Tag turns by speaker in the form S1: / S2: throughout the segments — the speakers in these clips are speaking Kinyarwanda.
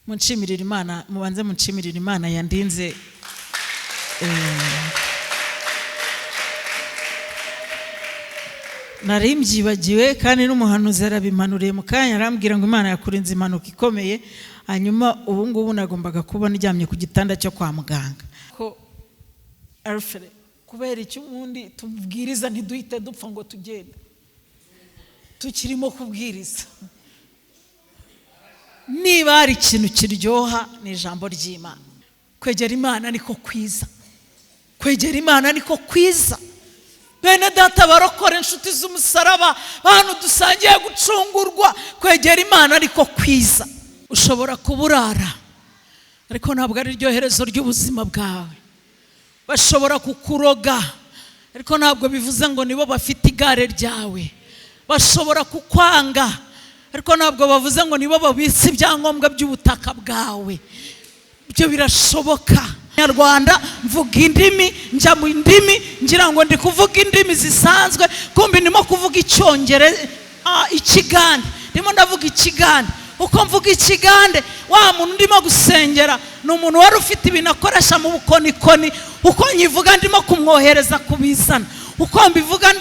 S1: Munshyimirire Imana, mubanze munshyimirire Imana yandinze. Nari mbyibagiwe kandi n'umuhanuzi arabimanuriye mu kanya, arambwira ngo Imana yakurinze impanuka ikomeye. Hanyuma ubu ngubu nagombaga kuba ndyamye ku gitanda cyo kwa muganga. Ko Alfred, kubera icyo ubundi tubwiriza ntiduhite dupfa ngo tugende, tukirimo kubwiriza. Niba hari ikintu kiryoha ni ijambo ry'Imana. Kwegera Imana niko kwiza, kwegera Imana niko kwiza. Bene data barokora, inshuti z'umusaraba, bantu dusangiye gucungurwa, kwegera Imana niko kwiza. Ushobora kuburara ariko ntabwo ari ryo herezo ry'ubuzima bwawe. Bashobora kukuroga ariko ntabwo bivuze ngo nibo bafite igare ryawe. Bashobora kukwanga ariko ntabwo bavuze ngo nibo babitse ibyangombwa by'ubutaka bwawe. Ibyo birashoboka. Nyarwanda mvuga indimi, njya mu ndimi, ngira ngo ndi kuvuga indimi zisanzwe, kumbi ndimo kuvuga Icyongereza, Ikigande. Ndimo ndavuga Ikigande. Uko mvuga Ikigande, wa muntu ndimo gusengera ni umuntu wari ufite ibintu akoresha mu bukonikoni. Uko nyivuga ndimo kumwohereza kubizana. Uko mbivuga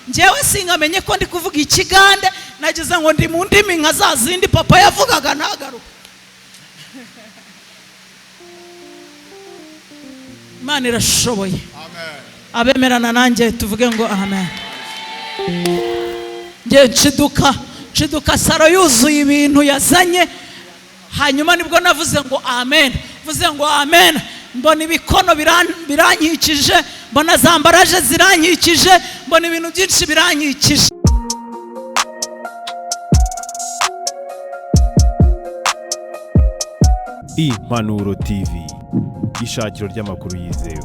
S1: njyewe singamenye ko ndi kuvuga Ikigande, nagize ngo ndi mu ndimi nka za zindi papa yavugaga ntagaruka. Imana irashoboye. Amen. Abemerana nanjye tuvuge ngo amen. Nge nshiduka saro yuzuye ibintu yazanye, hanyuma nibwo navuze ngo amen. Vuze ngo amen, mbona ibikono biranyikije, mbona zambaraje ziranyikije, mbona ibintu byinshi biranyikije.
S2: Impanuro TV, ishakiro ry'amakuru yizewe.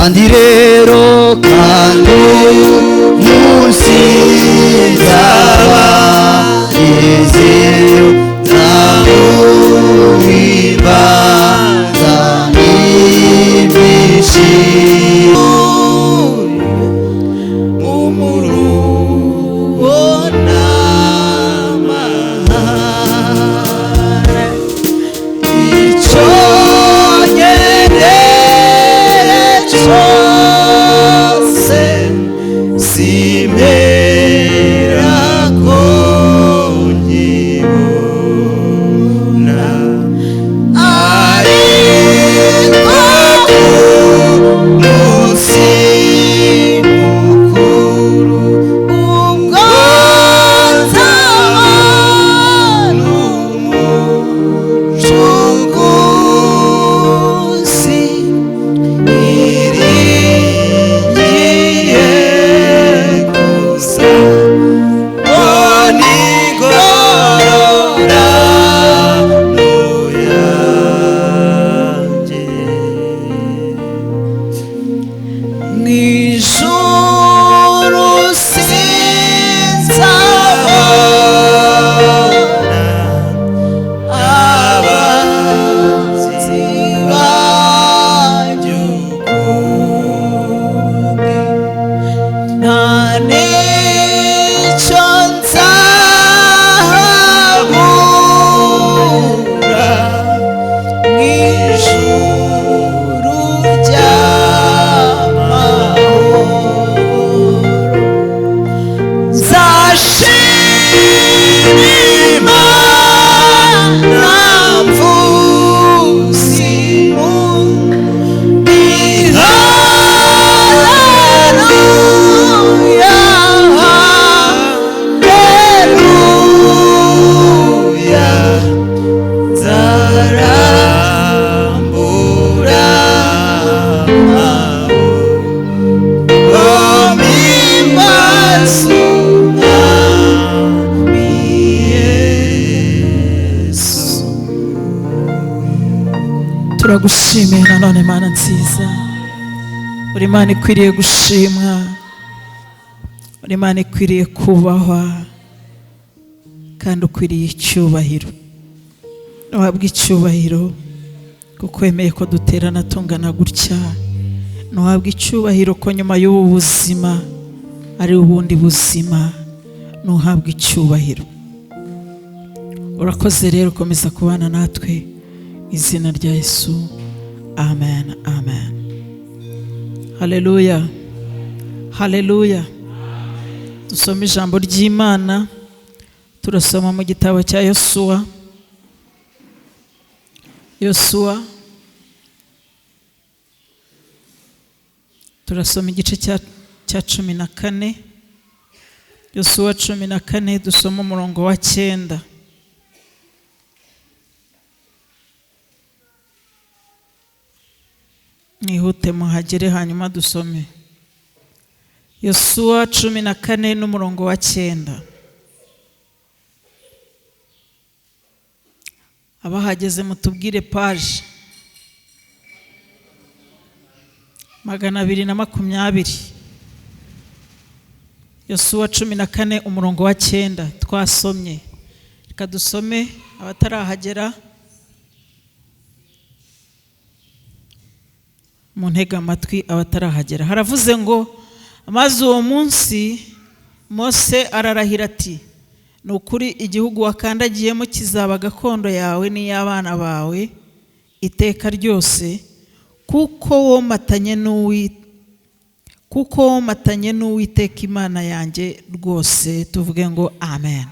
S3: kandi rero kandi munsi nzaba iziyo nzamuhimbaza n'ibyishimo umuruho n'amahane icyo nkeneye cyose simpera ko nkibona ariko umunsi mukuru ubwo nzabona umucunguzi irigiye gusa mbona ingororano yanjye mu ijuru sinzabona abanzi banjye ukundi nta n'icyo nzabura mu ijuru ry'amahoro nzashima Imana mvuze impundu haleluya haleluya nzarambura amaboko mpimbaza umwami Yesu.
S1: turagushimiye nanone Mana nziza, uri Imana ikwiriye gushimwa, uri Imana ikwiriye kubahwa kandi ukwiriye icyubahiro. Ntuhabwe icyubahiro kuko wemeye ko duterana tungana gutya. Ntuhabwe icyubahiro ko nyuma y'ubu buzima ari ubundi buzima. Ntuhabwe icyubahiro. Urakoze rero, komeza kubana natwe mu izina rya Yesu. Amen, amen. Haleluya, haleluya. Dusoma ijambo ry'Imana, turasoma mu gitabo cya Yosuwa. Yosuwa turasoma igice cya 14. Yosuwa 14 dusoma umurongo wa 9. Mwihute muhagere hanyuma dusome. Yosuwa 14 n'umurongo wa 9. Abahageze mutubwire page 220. Yosuwa 14 umurongo wa 9 twasomye. Reka dusome abatarahagera mu ntega amatwi abatarahagera. Haravuze ngo amaze uwo munsi Mose ararahira ati, ni ukuri igihugu wakandagiyemo kizaba gakondo yawe n'iy'abana bawe iteka ryose, kuko womatanye n'Uwiteka Imana yanjye rwose. Tuvuge ngo amen.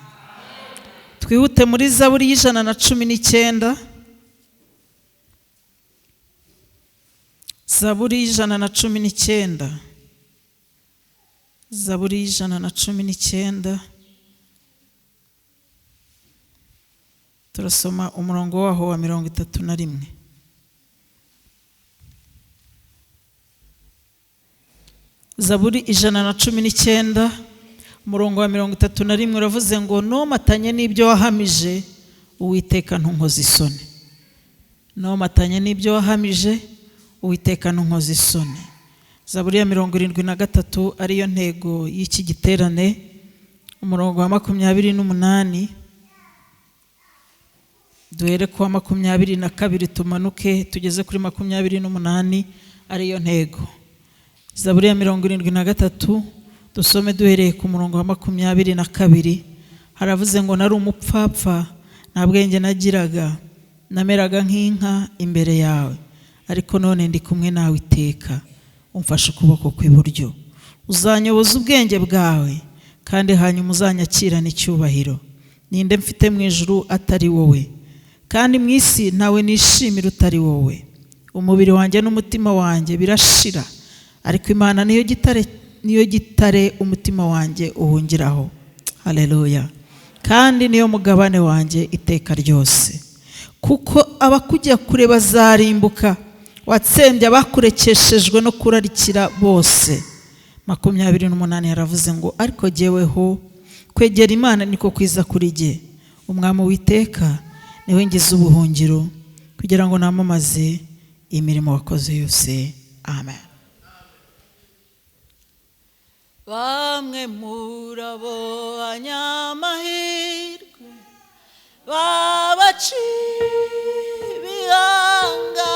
S1: Twihute muri Zaburi y'119. Zaburi y'119. Zaburi y'119. Turasoma umurongo waho wa 31. Zaburi 119 umurongo wa 31 uravuze ngo nomatanye n'ibyo wahamije Uwiteka ntunkoze isoni. Nomatanye n'ibyo wahamije Uwiteka ntunkoze isoni. Zaburi ya 73 ariyo ntego y'iki giterane, umurongo wa 28. Duhere ku wa 22 tumanuke tugeze kuri 28 ariyo ntego. Zaburi ya 73 dusome duhereye ku murongo wa 22. Haravuze ngo nari umupfapfa, nta bwenge nagiraga, nameraga nk'inka imbere yawe, ariko none ndi kumwe nawe iteka, umfashe ukuboko kw'iburyo. Uzanyoboza ubwenge bwawe, kandi hanyuma uzanyakirana icyubahiro. Ninde mfite mu ijuru atari wowe, kandi mu isi ntawe nishimira utari wowe. Umubiri wanjye n'umutima wanjye birashira, ariko Imana niyo gitare umutima wanjye uhungiraho. Haleluya. Kandi niyo mugabane wanjye iteka ryose. Kuko abakujya kure bazarimbuka, watsembye abakurekeshejwe no kurarikira bose. 28 yaravuze ngo ariko jyeweho kwegera Imana niko kwiza kuri jye. Umwami w'iteka niwe ngize ubuhungiro, kugira ngo namamaze imirimo wakoze yose. Amen. Bamwe murabo banyamahirwe babaciye ibihanga,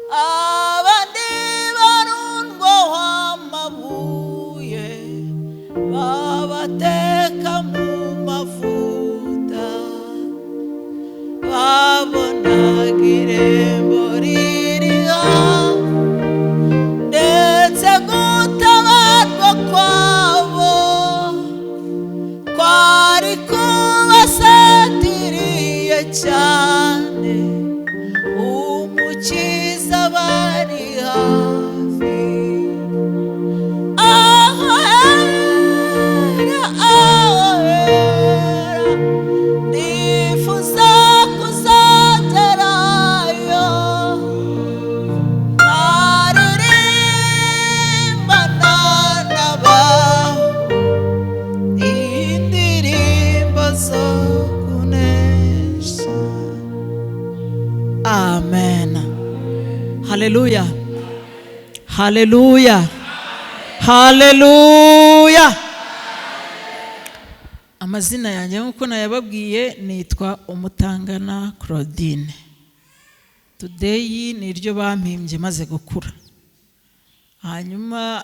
S1: abandi barundwaho amabuye babateka mu mavuta, babonaga irembo riri hafi, ndetse gutabarwa kwabo kwari kubasatiriye cyane. Umukiza bari hafi, ahera nifuza kuzagerayo, aririmbana n'abaho indirimbo zo kunesha. Amen. Haleluya. Haleluya. Haleluya. Amazina yanjye nk'uko nayababwiye nitwa Umutangana Claudine. Today ni iryo bampimbye maze gukura. Hanyuma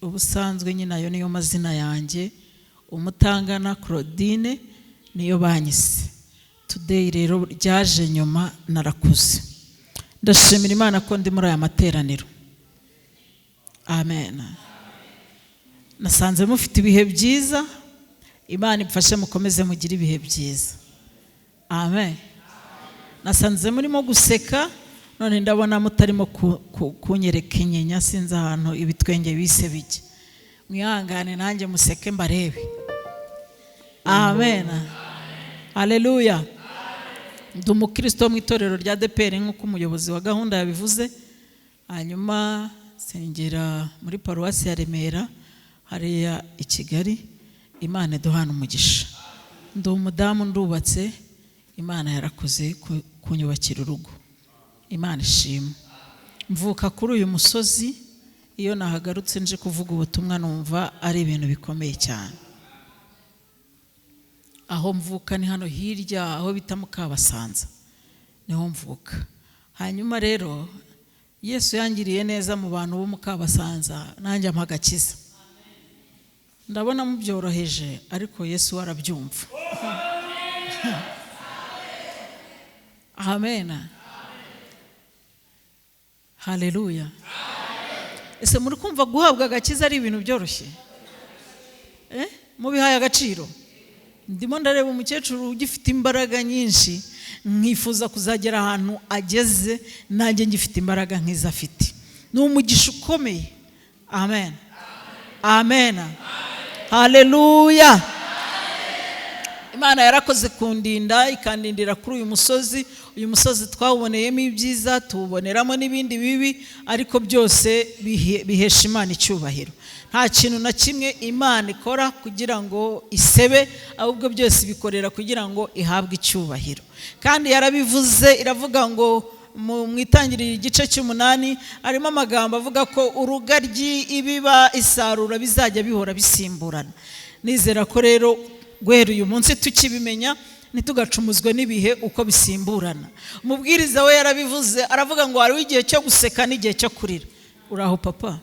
S1: ubusanzwe nyine ayo niyo mazina yanjye, Umutangana Claudine niyo banyise. Today rero ryaje nyuma narakuze. Ndashimira Imana ko ndi muri aya materaniro. Amen. Nasanze mufite ibihe byiza, Imana imfashe mukomeze mugire ibihe byiza. Amen. Nasanze murimo guseka, none ndabona mutarimo kunyereka inyinya, sinzi ahantu ibitwenge bise bijye. Mwihangane nanjye museke mbarebe. Amen. Haleluya. Ndi umukristo mu itorero rya ADEPR nk'uko umuyobozi wa gahunda yabivuze. Hanyuma sengera muri paruwasi ya Remera hariya i Kigali. Imana duhana umugisha. Ndi umudamu ndubatse, Imana yarakoze kunyubakira urugo. Imana ishimwe. Mvuka kuri uyu musozi, iyo nahagarutse nje kuvuga ubutumwa numva ari ibintu bikomeye cyane. Aho mvuka ni hano hirya, aho bita Mukabasanza niho mvuka. Hanyuma rero Yesu yangiriye neza mu bantu bo Mukabasanza, nanjye mpagakiza. Ndabona mubyoroheje, ariko Yesu arabyumva. Amen. Haleluya. Ese muri kumva guhabwa agakiza ari ibintu byoroshye? Mubihaye agaciro? Ndimo ndareba umukecuru ugifite imbaraga nyinshi, nkifuza kuzagera ahantu ageze, nanjye ngifite imbaraga nk'izo afite. Ni umugisha ukomeye. Amen. Amen. Haleluya. Imana yarakoze kundinda, ikandindira kuri uyu musozi. Uyu musozi twawuboneyemo ibyiza, tuboneramo n'ibindi bibi, ariko byose bihesha Imana icyubahiro. Nta kintu na kimwe Imana ikora kugira ngo isebe, ahubwo byose bikorera kugira ngo ihabwe icyubahiro. Kandi yarabivuze, iravuga ngo mu itangiriro igice cy'8 harimo amagambo avuga ko urugaryi, ibiba, isarura bizajya bihora bisimburana. Nizera ko rero guhera uyu munsi tukibimenya, ntitugacumuzwe n'ibihe uko bisimburana. Umubwiriza we yarabivuze, aravuga ngo hariho igihe cyo guseka n'igihe cyo kurira. Uraho papa?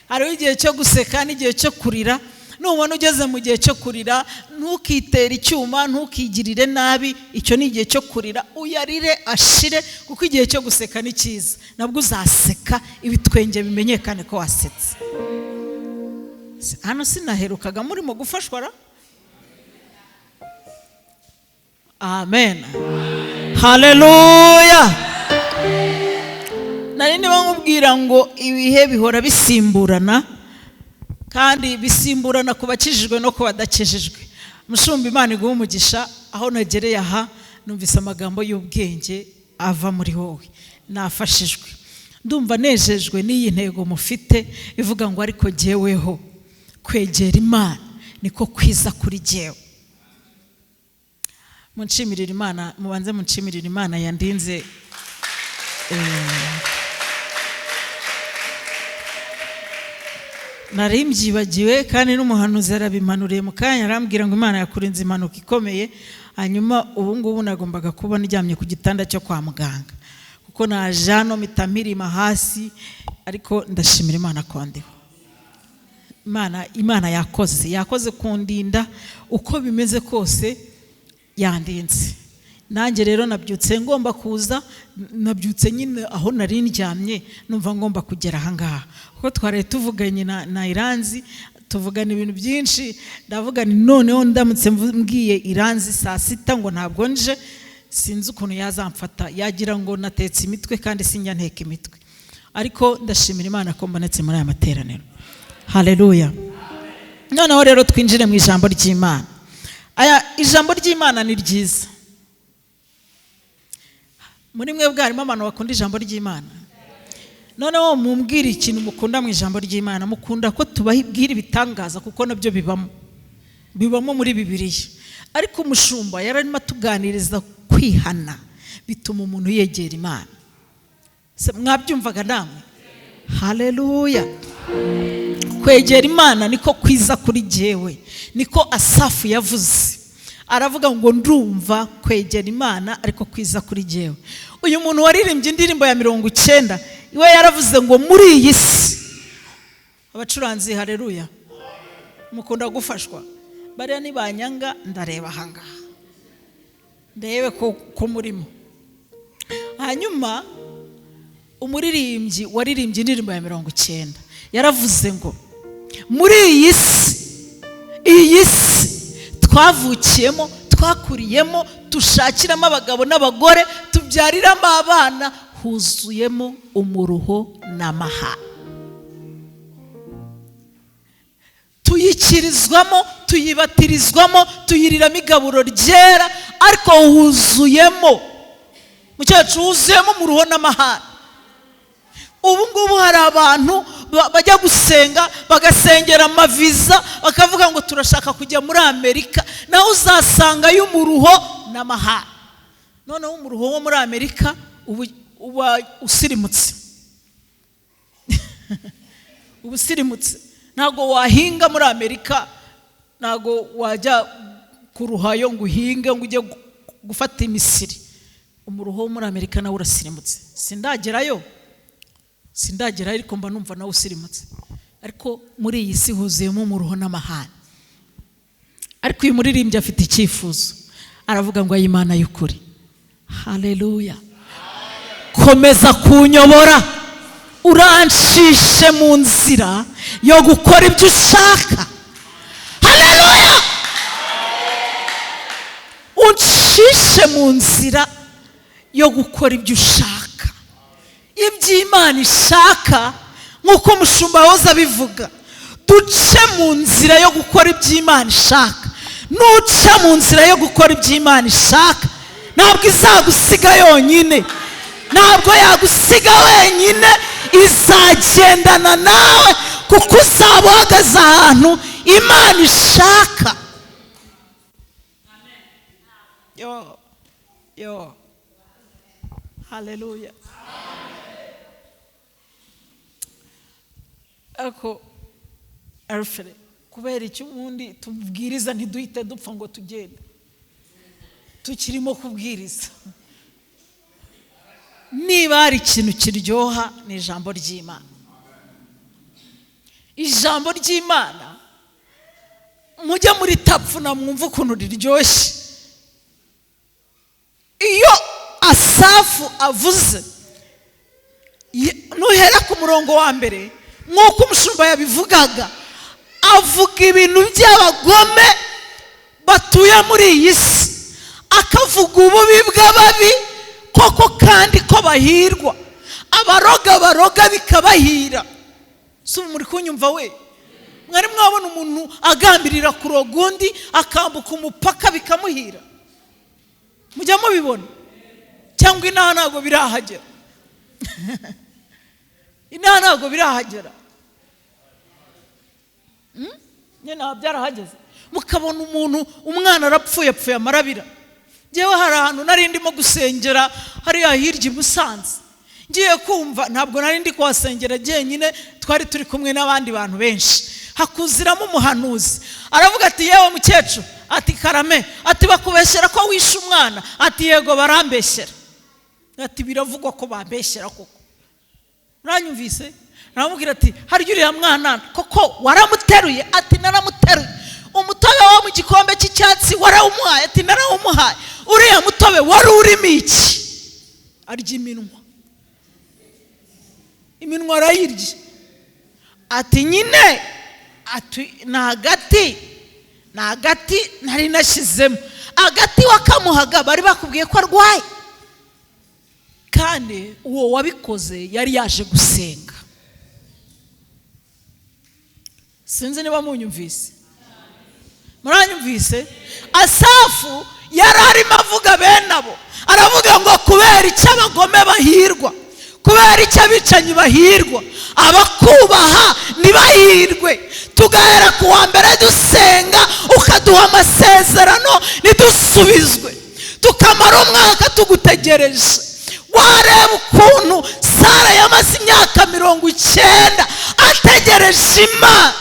S1: Hariho igihe cyo guseka n'igihe cyo kurira. Nubona ugeze mu gihe cyo kurira, ntukitere icyuma, ntukigirire nabi. Icyo ni igihe cyo kurira, uyarire ashire, kuko igihe cyo guseka ni cyiza. Nabwo uzaseka ibitwenge bimenyekane ko wasetse. Hano sinaherukaga murimo gufashwa ra? Amen. Haleluya. Nari niba nkubwira ngo ibihe bihora bisimburana, kandi bisimburana ku bakijijwe no ku badakijijwe. Mushumba Imana iguhe umugisha. Aho nagereye aha numvise amagambo y'ubwenge ava muri wowe, nafashijwe. Ndumva nejejwe n'iyi ntego mufite ivuga ngo ariko jyeweho kwegera Imana niko kwiza kuri jyewe. Munshyimirire Imana, mubanze munshyimirire Imana yandinze. Nari mbyibagiwe, kandi n'umuhanuzi arabimanuriye mu kanya, arambwira ngo Imana yakurinze impanuka ikomeye. Hanyuma ubu ngubu nagombaga kuba ndyamye ku gitanda cyo kwa muganga, kuko naje hano mpita mpirima hasi, ariko ndashimira Imana ko ndiho. Imana yakoze kundinda, uko bimeze kose yandinze. Nanjye rero nabyutse ngomba kuza, nabyutse nyine aho nari ndyamye numva ngomba kugera aha ngaha, kuko twari tuvuganye na Iranzi, tuvugana ibintu byinshi. Ndavuga ni noneho ndamutse mbwiye Iranzi saa 6 ngo ntabwo nje, sinzi ukuntu yazamfata, yagira ngo natetse imitwe, kandi sinjya nteka imitwe. Ariko ndashimira Imana ko mbonetse muri aya materaniro. Haleluya. Noneho rero twinjire mu ijambo ry'Imana. Ijambo ry'Imana ni ryiza. Muri mwe bwarimo abantu bakunda ijambo ry'Imana. Noneho mumbwira ikintu mukunda mu ijambo ry'Imana. Mukunda ko tubabwira ibitangaza, kuko nabyo bibamo muri Bibiliya. Ariko umushumba yararimo tuganiriza kwihana bituma umuntu yegera Imana. Mwabyumvaga namwe? Haleluya. Kwegera Imana niko kwiza kuri jyewe, niko Asafu yavuze. Aravuga ngo ndumva kwegera Imana ariko kwiza kuri jyewe. Uyu muntu waririmbye indirimbo ya 90, iwe yaravuze ngo muri iyi si, abacuranzi haleluya, mukunda gufashwa. Bariya nibanyanga ndareba hanga, ndebe ko murimo. Hanyuma umuririmbyi waririmbye indirimbo ya 90 yaravuze ngo muri iyi si twavukiyemo, twakuriyemo, dushakiramo abagabo n'abagore, tubyariramo abana, huzuyemo umuruho n'amahane. Tuyikirizwamo, tuyibatirizwamo, tuyiriramo igaburo ryera, ariko huzuyemo, mukecuru, huzuyemo umuruho n'amahane. Ubu ngubu hari abantu bajya gusenga, bagasengera amaviza, bakavuga ngo turashaka kujya muri Amerika, naho uzasanga y'umuruho n'amahane. Noneho umuruho wo muri Amerika uba usirimutse. Uba usirimutse. Ntabwo wahinga muri Amerika, ntabwo wajya kuruhayo ngo uhinge ngo ujye gufata imisiri. Umuruho wo muri Amerika nawe urasirimutse. Sindagerayo ariko mba numva nawe usirimutse. Ariko muri iyi si huzuyemo umuruho n'amahane. Ariko uyu muririmbyi afite icyifuzo, aravuga ngo Imana y'ukuri. Haleluya. Komeza kunyobora, uranshishe mu nzira yo gukora ibyo ushaka. Haleluya. Unshishe mu nzira yo gukora ibyo ushaka, iby'Imana ishaka, nk'uko umushumba wahoze abivuga. Duce mu nzira yo gukora iby'Imana ishaka. Nuca mu nzira yo gukora iby'Imana ishaka, ntabwo izagusiga yonyine, ntabwo yagusiga wenyine, izagendana nawe, kuko uzaba uhagaze ahantu Imana ishaka. haleluya. Ako Alfred, kubera iki ubundi tubwiriza ntiduhite dupfa ngo tugende tukirimo kubwiriza? Niba hari ikintu kiryoha ni ijambo ry'Imana. Ijambo ry'Imana mujya muri tapfuna mwumva ukuntu riryoshye. Iyo Asafu avuze, nuhera ku murongo wa mbere nk'uko umushumba yabivugaga, avuga ibintu by'abagome batuye muri iyi si, akavuga ububi bw'ababi koko kandi ko bahirwa, abaroga baroga bikabahira. Si muri kunyumva we? Mwari mwabona umuntu agambirira kuroga undi akambuka umupaka bikamuhira? Mujya mubibona? Cyangwa inaha ntabwo birahagera? Inaha ntabwo birahagera. Nyina byarahageze. Mukabona umuntu, umwana arapfuye amarabira. Jewe hari ahantu nari ndimo gusengera hariya hirya i Musanze, ngiye kumva, ntabwo nari ndi kuhasengera jyenyine, twari turi kumwe n'abandi bantu benshi. Hakuziramo umuhanuzi aravuga ati, yewe mukecuru, ati karame, ati bakubeshyera ko wishe umwana? Ati yego barambeshyera. Ati biravugwa ko bambeshyera koko. Uranyumvise? Naramubwira ati, harya uriya mwana koko waramuteruye? Ati naramuteruye. Umutobe wo mu gikombe cy'icyatsi warawumuhaye? Ati narawumuhaye. Uriya mutobe wari urimo iki? Arya iminwa. Iminwa arayirya. Ati nyine, ati nagati nari nashyizemo. Agati wakamuhaga bari bakubwiye ko arwaye, kandi uwo wabikoze yari yaje gusenga. Sinzi niba munyumvise. Muranyumvise? Asafu yari arimo avuga bene abo, aravuga ngo kubera icyo abagome bahirwa, kubera icyo abicanyi bahirwa, abakubaha ntibahirwe. Tugahera ku wa mbere dusenga, ukaduha amasezerano ntidusubizwe, tukamara umwaka tugutegereje. Wareba ukuntu Sara yamaze imyaka 90 ategereje Imana.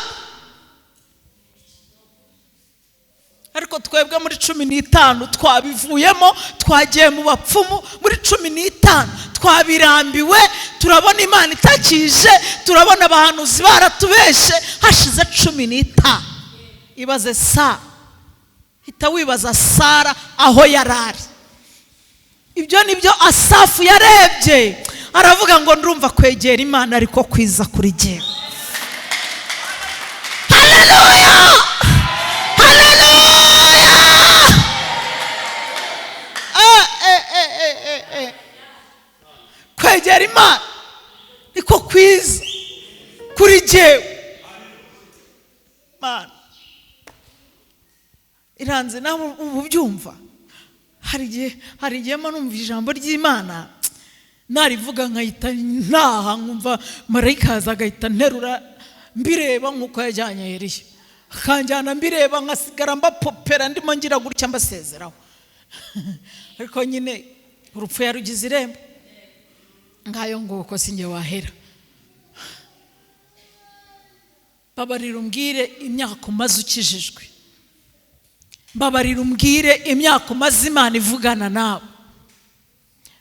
S1: Ariko twebwe muri 15 twabivuyemo, twagiye mu bapfumu. Muri 15 twabirambiwe, turabona Imana itakije, turabona abahanuzi baratubeshe. Hashize 15. Ibaze Sara, hita wibaza Sara aho yarari. Ibyo nibyo Asafu yarebye, aravuga ngo ndumva kwegera Imana ariko kwiza kuri jyewe. Haleluya! Kwegera Imana niko kwiza kuri jyewe. Mana iranze nawe ubyumva. Hari igihe numva ijambo ry'Imana narivuga nkahita ntaha, nkumva marayika aza agahita nterura mbireba nk'uko yajyanye Eliya, akanjyana mbireba nkasigara mbapopera ndimo ngira gutya mbasezeraho. Ariko nyine urupfu yarugize irembo, ngayo nguko sinjye wahera. Babarira umbwire imyaka umaze ukijijwe, babarira umbwire imyaka umaze Imana ivugana nawe.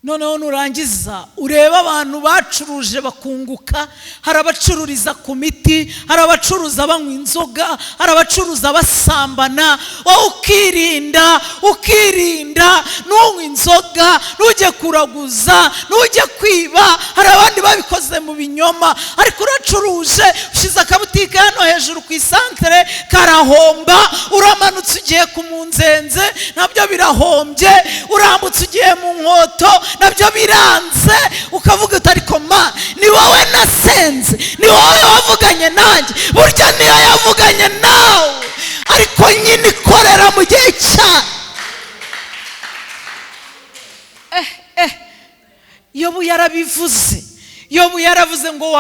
S1: Noneho nurangiza ureba abantu bacuruje bakunguka. Hari abacururiza ku miti, hari abacuruza banywa inzoga, hari abacuruza basambana. Wowe ukirinda nunywa inzoga, nujye kuraguza, nujye kwiba. Hari abandi babikoze mu binyoma, ariko uracuruje ushize akabutike hano hejuru ku isantere karahomba. Uramanutse ugiye ku munzenze, nabyo birahombye. Urambutse ugiye mu nkoto, nabyo biranze. Ukavuga uti ariko ma, ni wowe nasenze, ni wowe wavuganye nanjye, burya niyo yavuganye nawe, ariko nyine ikorera mu gihe cyayo. Yobu yarabivuze. Yobu yaravuze ngo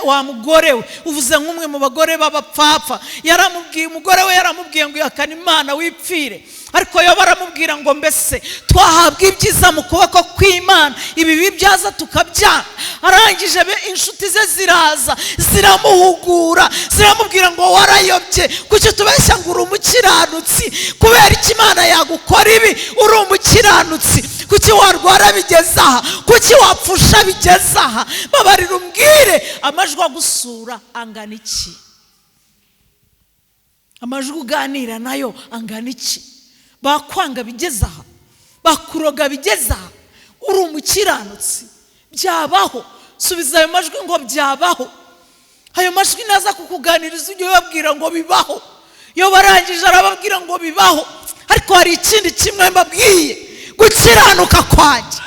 S1: wa mugore we, uvuze nk'umwe mu bagore b'abapfapfa. Yaramubwiye, umugore we yaramubwiye ngo yakana Imana wipfire. ariko yo baramubwira ngo mbese twahabwa ibyiza mu kuboko kw'Imana ibibi byaza tukabyanga. Arangije inshuti ze ziraza ziramuhugura ziramubwira ngo warayobye, kuki tubeshya ngo uri umukiranutsi? kubera iki Imana yagukora ibi? uri umukiranutsi, kuki warwara bigeze aha? kuki wapfusha bigeze aha? babarira umbwire, amajwi agusura angana iki? amajwi uganira nayo angana iki? bakwanga bigeze aha, bakuroga bigeze aha, uri umukiranutsi, byabaho. subiza ayo majwi ngo byabaho. ayo majwi naza kukuganiriza ujye ubabwira ngo bibaho. iyo barangije arababwira ngo bibaho. ariko hari ikindi kimwe mbabwiye, gukiranuka kwanjye,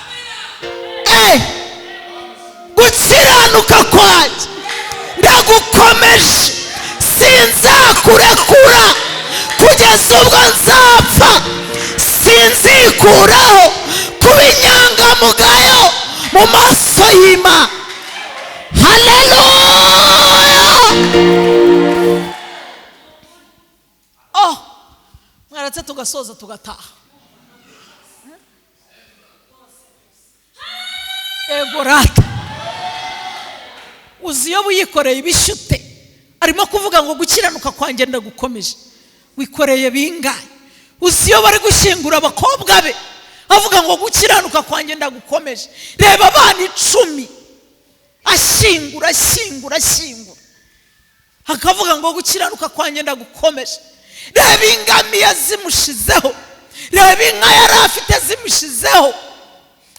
S1: gukiranuka kwanjye ndagukomeje, sinzakurekura kugeza ubwo nzapfa. sinzikuraho kuba inyangamugayo mu maso y'Imana. haleluya! mwaratse tugasoza tugataha. ego rata, uzi iyo wikoreye ibishyute arimo kuvuga ngo gukiranuka kwanjye ndagukomeje, wikoreye bingahe? uzi iyo bari gushyingura abakobwa be avuga ngo gukiranuka kwanjye ndagukomeje. reba abana 10 ashyingura akavuga ngo gukiranuka kwanjye ndagukomeje. reba ingamiya zimushizeho, reba inka yari afite zimushizeho,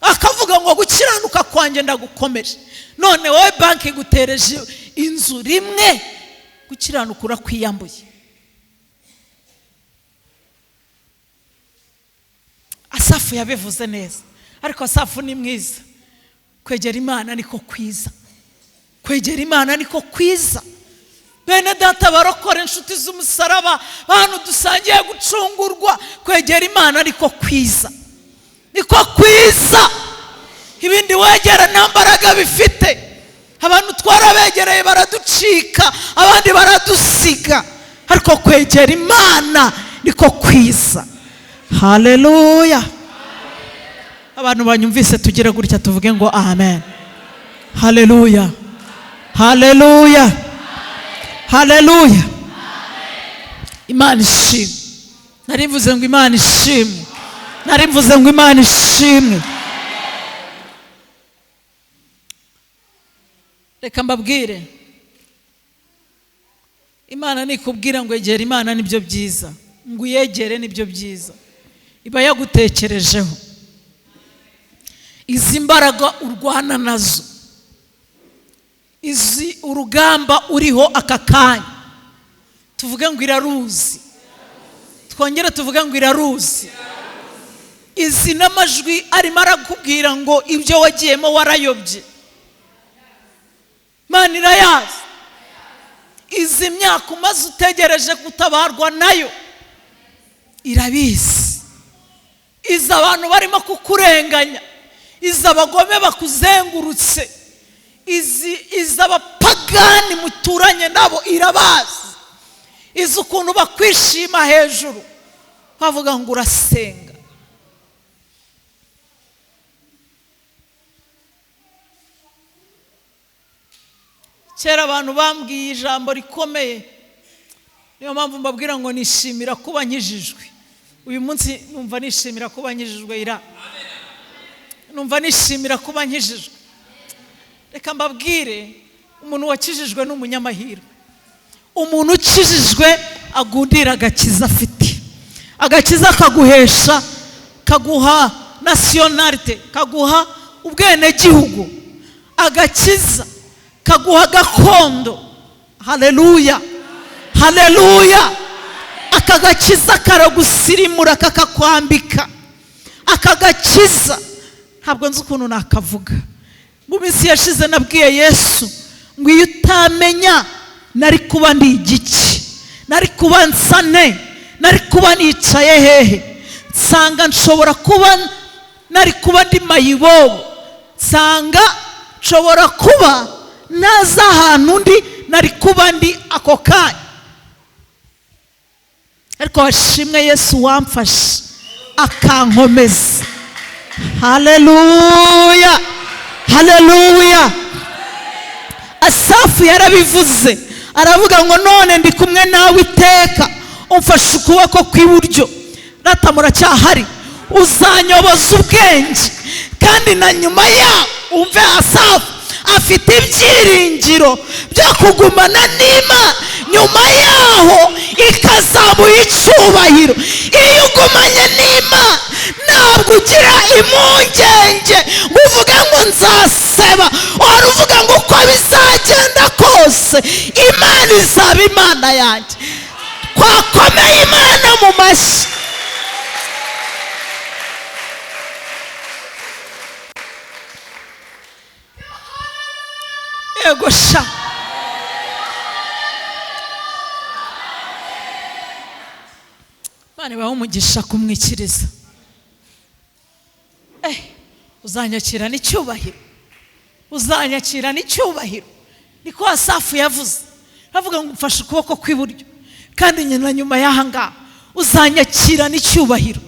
S1: akavuga ngo gukiranuka kwanjye ndagukomeje. none wowe banki igutereje inzu rimwe, gukiranuka urakwiyambuye. Asafu yabivuze neza, ariko Asafu ni mwiza. kwegera Imana niko kwiza, kwegera Imana niko kwiza. bene data barokora, inshuti z'umusaraba, abantu dusangiye gucungurwa, kwegera Imana niko kwiza, niko kwiza. ibindi wegera nta mbaraga bifite. abantu twarabegereye baraducika, abandi baradusiga, ariko kwegera Imana niko kwiza. haleluya! abantu banyumvise tugire gutya tuvuge ngo amen. haleluya, haleluya, haleluya. Imana ishimwe. narimvuze ngo Imana ishimwe, narimvuze ngo Imana ishimwe. reka mbabwire, Imana nikubwira ngo egera Imana nibyo byiza, ngo uyegere nibyo byiza, iba yagutekerejeho. izi mbaraga urwana nazo, izi urugamba uriho aka kanya, tuvuge ngo iraruzi, twongere tuvuge ngo iraruzi. izi n'amajwi arimo arakubwira ngo ibyo wagiyemo warayobye, Imana irayazi. izi myaka umaze utegereje gutabarwa nayo irabizi. izi abantu barimo kukurenganya, izi abagome bakuzengurutse, izi abapagani muturanye nabo irabazi. izi ukuntu bakwishima hejuru bavuga ngo urasenga. kera abantu bambwiye ijambo rikomeye, niyo mpamvu mbabwira ngo nishimira kuba nkijijwe. uyu munsi numva nishimira kuba nkijijwe. numva nishimira kuba nkijijwe. reka mbabwire, umuntu wakijijwe ni umunyamahirwe. umuntu ukijijwe agundira agakiza afite. agakiza kaguhesha, kaguha nasiyonalite, kaguha ubwenegihugu. agakiza kaguha gakondo. haleluya, haleluya. aka gakiza karagusirimura kakakwambika. aka gakiza ntabwo nzi ukuntu nakavuga. mu minsi yashize nabwiye Yesu ngo iyo utamenya nari kuba ndi igiki, nari kuba nsane, nari kuba nicaye hehe. nsanga nshobora kuba nari kuba ndi mayibobo, nsanga nshobora kuba naza ahantu ndi nari kuba ndi ako kanya. ariko hashimwe Yesu wamfashe akankomeza. Haleluya, haleluya. Asafu yarabivuze, aravuga ngo none ndi kumwe nawe iteka, umfashe ukuboko kw'iburyo, data muracyahari, uzanyoboza ubwenge. Kandi na nyuma yaho umve Asafu afite ibyiringiro byo kugumana n'Imana nyuma yaho ikazamuha icyubahiro. Iyo ugumanye n'Imana ntabwo ugira impungenge ngo uvuge ngo nzaseba, wari uvuga ngo uko bizagenda kose Imana izaba Imana yanjye. Twakomeye Imana mu mashyi. Yego sha, Imana ibahe umugisha kumwikiriza. Uzanyakira n'icyubahiro, uzanyakira n'icyubahiro. Niko Asafu yavuze, avuga ngo mfashe ukuboko kw'iburyo, kandi nyuma y'aha ngaha uzanyakira n'icyubahiro.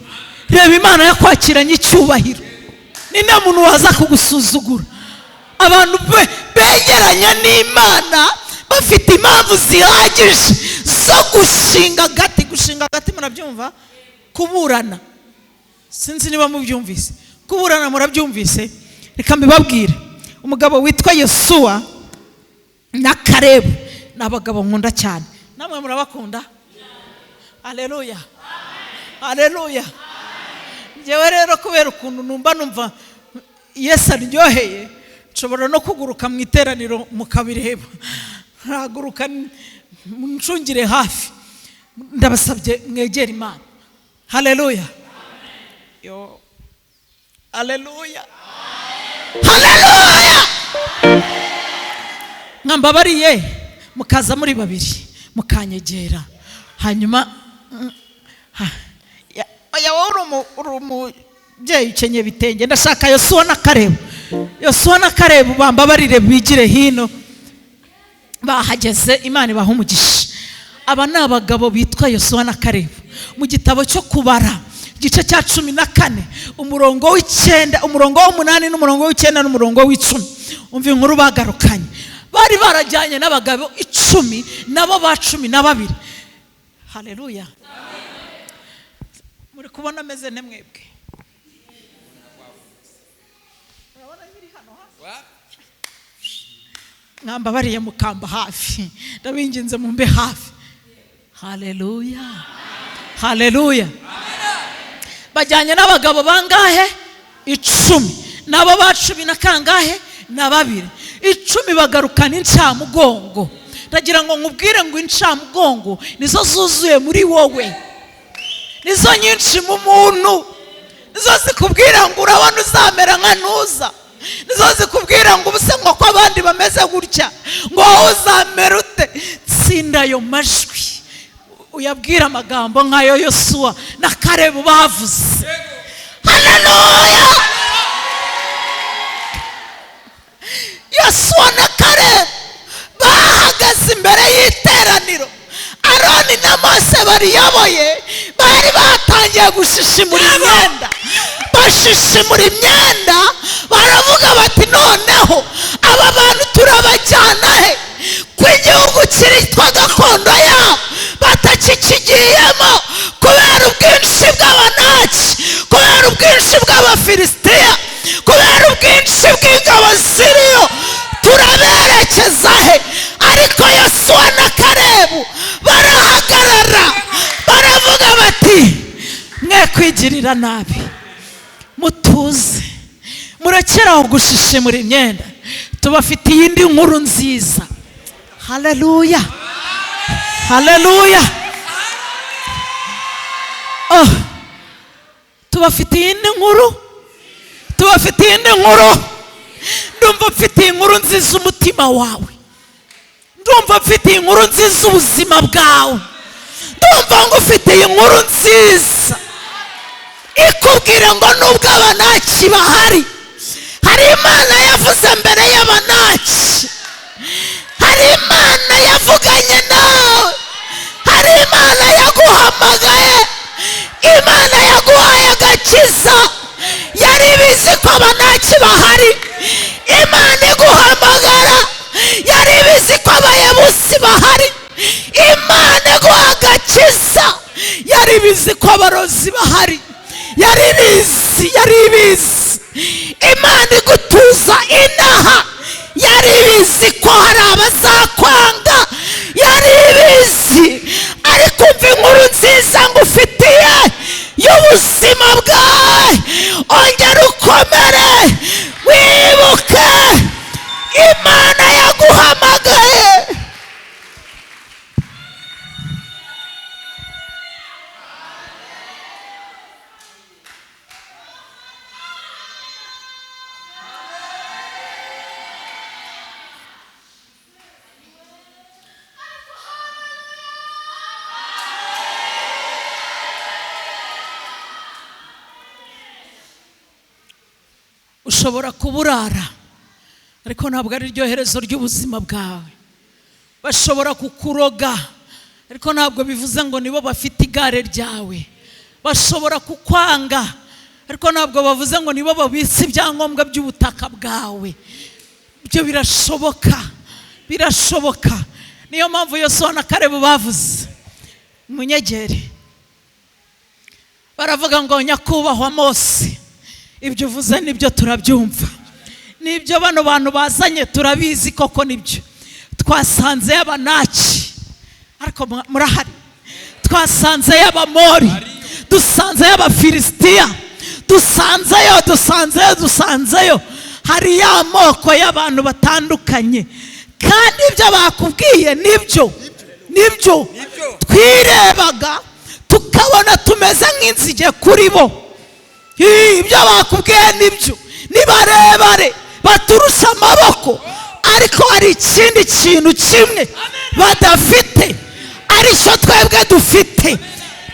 S1: Reba Imana yakwakiranye icyubahiro. Ni nta muntu waza kugusuzugura. Abantu begeranya n'Imana bafite impamvu zihagije zo gushinga agati. Gushinga agati murabyumva? Kuburana, sinzi niba mubyumvise. Kuburana murabyumvise? Reka mbibabwire. Umugabo witwa Yosuwa na Kalebu ni abagabo nkunda cyane. Namwe murabakunda? Haleluya, haleluya. Njyewe rero kubera ukuntu numva Yesu aryoheye, nshobora no kuguruka mu iteraniro mukabireba. Ntaguruka muncungire hafi. Ndabasabye mwegere Imana. Haleluya, yo, haleluya, haleluya. Mwambabariye mukaza muri babiri mukanyegera, hanyuma uri umubyeyi ukenye ibitenge. Ndashaka Yosuwa na Kalebu. Yosuwa na Kalebu bambabarire bigire hino. Bahageze, Imana ibaha umugisha. Aba ni abagabo bitwa Yosuwa na Kalebu. Mu gitabo cyo kubara igice cya 14 umurongo w'9, umurongo w'8 n'umurongo w'9 n'umurongo w'10, umva inkuru bagarukanye. Bari barajyanye n'abagabo 10 nabo ba 12. Haleluya. Muri kubona ameze nemwebwe? Urabona nyiri hano hafi? Mwambabariye mukamba hafi, ndabinginze mumbe hafi. Haleluya, haleluya. Bajyanye n'abagabo bangahe? 10 nabo ba 10 na kangahe? Na 2. 10 bagarukana incamugongo. Ndagira ngo nkubwire ngo incamugongo nizo zuzuye muri wowe, nizo nyinshi mu muntu, nizo zikubwira ngo urabona uzamera nka Ntuza, nizo zikubwira ngo ubuse ngo ko abandi bameze gutya ngo wowe uzamera ute. Tsinda ayo majwi uyabwira amagambo nk'ayo Yosuwa na Kalebu bavuze. Haleluya. Yosuwa na Kalebu bahagaze imbere y'iteraniro. Aroni na Mose bariyoboye, bari batangiye gushishimura imyenda. Bashishimura imyenda, baravuga bati noneho aba bantu turabajyana he? Ku igihugu kiritwa gakondo yabo batakikigiyemo kubera ubwinshi bw'Abanaki, kubera ubwinshi bw'Abafilisitiya, kubera ubwinshi bw'ingabo ziriyo. Turaberekeza he? Ariko Yosuwa na Kalebu barahagarara, baravuga bati mwe kwigirira nabi, mutuze, murekeraho gushishimura imyenda, tubafitiye indi nkuru nziza. Haleluya, haleluya. Tubafitiye indi nkuru, tubafitiye indi nkuru. Ndumva mfitiye inkuru nziza umutima wawe, ndumva mfitiye inkuru nziza ubuzima bwawe, ndumva ngo ufitiye inkuru nziza ikubwira ngo nubwo Abanaki bahari, hari Imana yavuze mbere y'Abanaki, hari Imana yavuganye nawe, hari Imana yaguha yaguhamagaye, Imana yaguhaye agakiza, yari ibizi ko abanaki bahari. Imana iguhamagara, yari ibizi ko abayebusi bahari. Imana iguha agakiza, yari ibizi ko abarozi bahari. Yari ibizi. Imana igutuza inaha, yari ibizi ko hari abazakwanga. Yari ibizi, ariko umva inkuru nziza ngufitiye y'ubuzima bwawe. Ongera ukomere, wibuke Imana yaguhamagaye. Ushobora kuburara, ariko ntabwo ari ryo herezo ry'ubuzima bwawe. Bashobora kukuroga, ariko ntabwo bivuze ngo nibo bafite igare ryawe. Bashobora kukwanga, ariko ntabwo bavuze ngo nibo babitse ibyangombwa by'ubutaka bwawe. Ibyo birashoboka. Niyo mpamvu Yosuwa na Kalebu bavuze umunyegeri, baravuga ngo nyakubahwa Mose, ibyo uvuze nibyo turabyumva, nibyo bano bantu bazanye turabizi koko nibyo. Twasanze y'abanaki, ariko murahari. Twasanze y'abamori, dusanze y'abafilisitiya, dusanzeyo hari y'amoko y'abantu batandukanye. Kandi ibyo bakubwiye nibyo twirebaga tukabona tumeze nk'inzige kuri bo. Ibyo bakubwiye nibyo, ni barebare baturusha amaboko, ariko hari ikindi kintu kimwe badafite, aricyo twebwe dufite.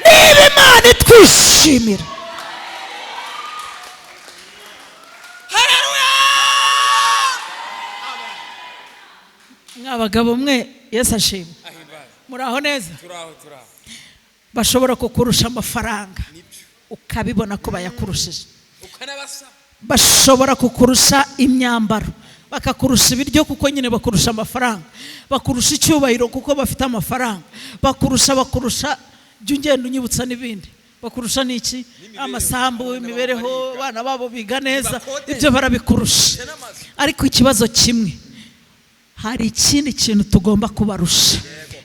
S1: Niba Imana itwishimira, mwabagabo mwe, Yesu ashimwe, muraho neza. Bashobora kukurusha amafaranga ukabibona ko bayakurushije. Bashobora kukurusha imyambaro, bakakurusha ibiryo kuko nyine bakurusha amafaranga. Bakurusha icyubahiro kuko bafite amafaranga. Bakurusha jya ugenda unyibutsa n'ibindi. Bakurusha n'iki? Amasambu, imibereho, abana babo biga neza, ibyo barabikurusha. Ariko ikibazo kimwe, hari ikindi kintu tugomba kubarusha.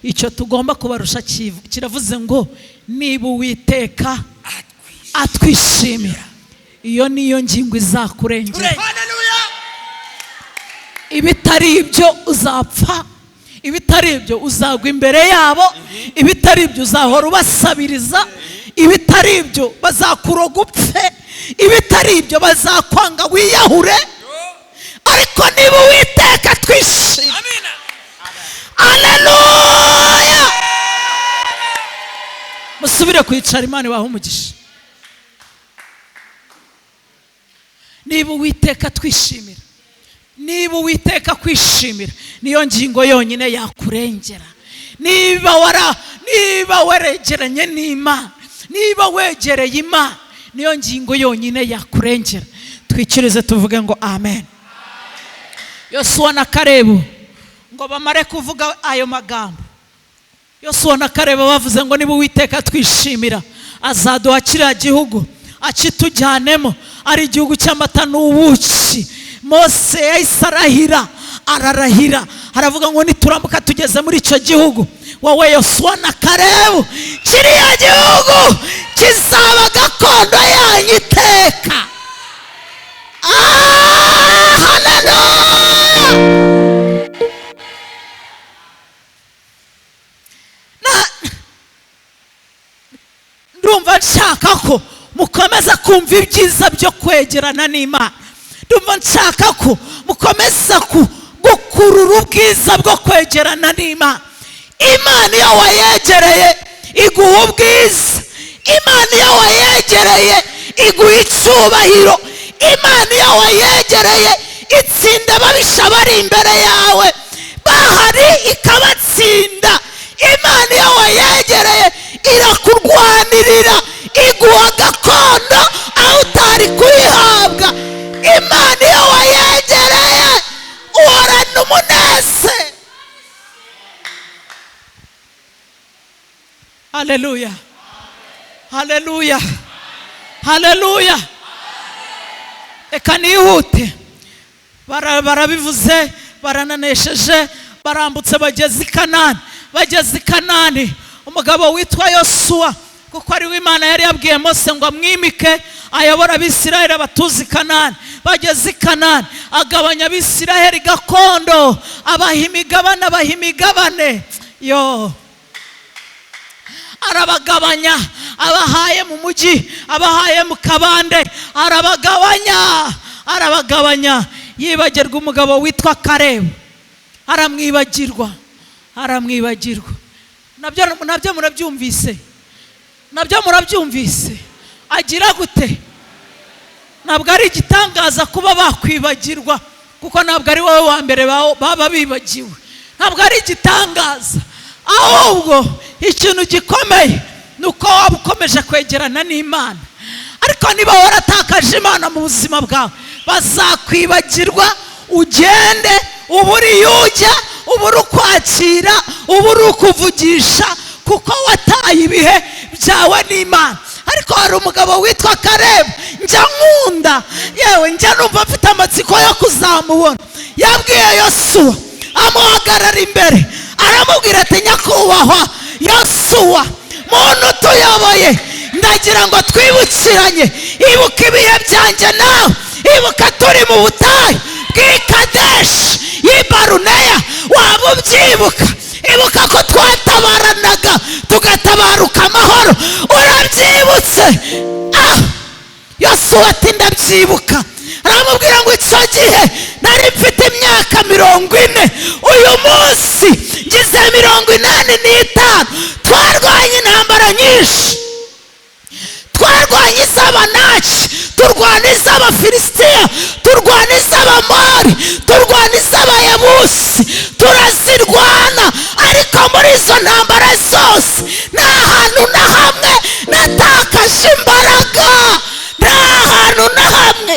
S1: Icyo tugomba kubarusha kiravuze ngo niba Uwiteka atwishimira, iyo niyo ngingo izakurengera. Ibitari ibyo uzapfa, ibitari ibyo uzagwa imbere yabo, ibitari ibyo uzahora ubasabiriza, ibitari ibyo bazakuroga upfe, ibitari ibyo bazakwanga wiyahure. Ariko niba Uwiteka atwishimira, haleluya. Musubire kwicara, Imana ibahe umugisha. Niba Uwiteka twishimira, niba Uwiteka kwishimira, niyo ngingo yonyine yakurengera. Niba weregeranye n'Imana, niba wegereye Imana, niyo ngingo yonyine yakurengera. Twikirize tuvuge ngo amen. Yosuwa na Kalebu ngo bamare kuvuga ayo magambo, Yosuwa na Kalebu bavuze ngo niba Uwiteka twishimira, azaduha kiriya gihugu akitujyanemo, ari igihugu cy'amata n'ubuki. Mose yahise ararahira, aravuga ngo nituramuka tugeze muri icyo gihugu, wowe Yosuwa na Kalebu, kiriya gihugu kizaba gakondo yanyu iteka. Ndumva nshaka ko mukomeza kumva ibyiza byo kwegerana n'Imana. Ndumva nshaka ko mukomeza gukurura ubwiza bwo kwegerana n'Imana. Imana iyo wayegereye iguha ubwiza, Imana iyo wayegereye iguha icyubahiro, Imana iyo wayegereye itsinda ababisha bari imbere yawe bahari ikabatsinda. Imana iyo wayegereye irakurwanirira iguha gakondo aho utari kuyihabwa. Imana iyo wayegereye uhorana umunezero. Haleluya, haleluya, haleluya. Reka nihute. Barabivuze, barananesheje, barambutse bageze i Kanani. Bageze i Kanani, umugabo witwa Yosuwa, kuko ari we Imana yari yabwiye Mose ngo amwimike ayobora Abisirayeli abatuze i Kanani. Bageze i Kanani, agabanya Abisirayeli gakondo, abaha imigabane. Yo, arabagabanya, abahaye mu mujyi, abahaye mu kabande, arabagabanya. Yibagirwa umugabo witwa Kalebu, aramwibagirwa. Nabyo murabyumvise. Agira gute? Ntabwo ari igitangaza kuba bakwibagirwa, kuko ntabwo ari wowe wa mbere baba bibagiwe. Ntabwo ari igitangaza, ahubwo ikintu gikomeye ni uko waba ukomeje kwegerana n'Imana. Ariko niba waratakaje Imana mu buzima bwawe, bazakwibagirwa. Ugende uburi ujya, uburi ukwakira, uburi ukuvugisha, kuko wataye ibihe byawe n'Imana. Ariko hari umugabo witwa Kalebu, njya nkunda, yewe njya numva mfite amatsiko yo kuzamubona. Yabwiye Yosuwa, amuhagarara imbere, aramubwira ati nyakubahwa Yosuwa, muntu tuyoboye, ndagira ngo twibukiranye. Ibuka ibihe byanjye nawe, ibuka turi mu butayu bw'i Kadeshi y'i Baruneya, waba ubyibuka? Ibuka ko twatabaranaga tugatabaruka amahoro, urabyibutse? Yosuwa ati ndabyibuka. Aramubwira ngo icyo gihe nari mfite imyaka 40, uyu munsi ngize 85. Twarwanye intambara nyinshi, twarwanye iz'Abanaki, turwana iz'Abafilisitiya, turwana iz'Abamori, turwana iz'Abayebusi, turazirwana. Ariko muri izo ntambara zose nta hantu na hamwe natakaje imbaraga. Nta hantu na hamwe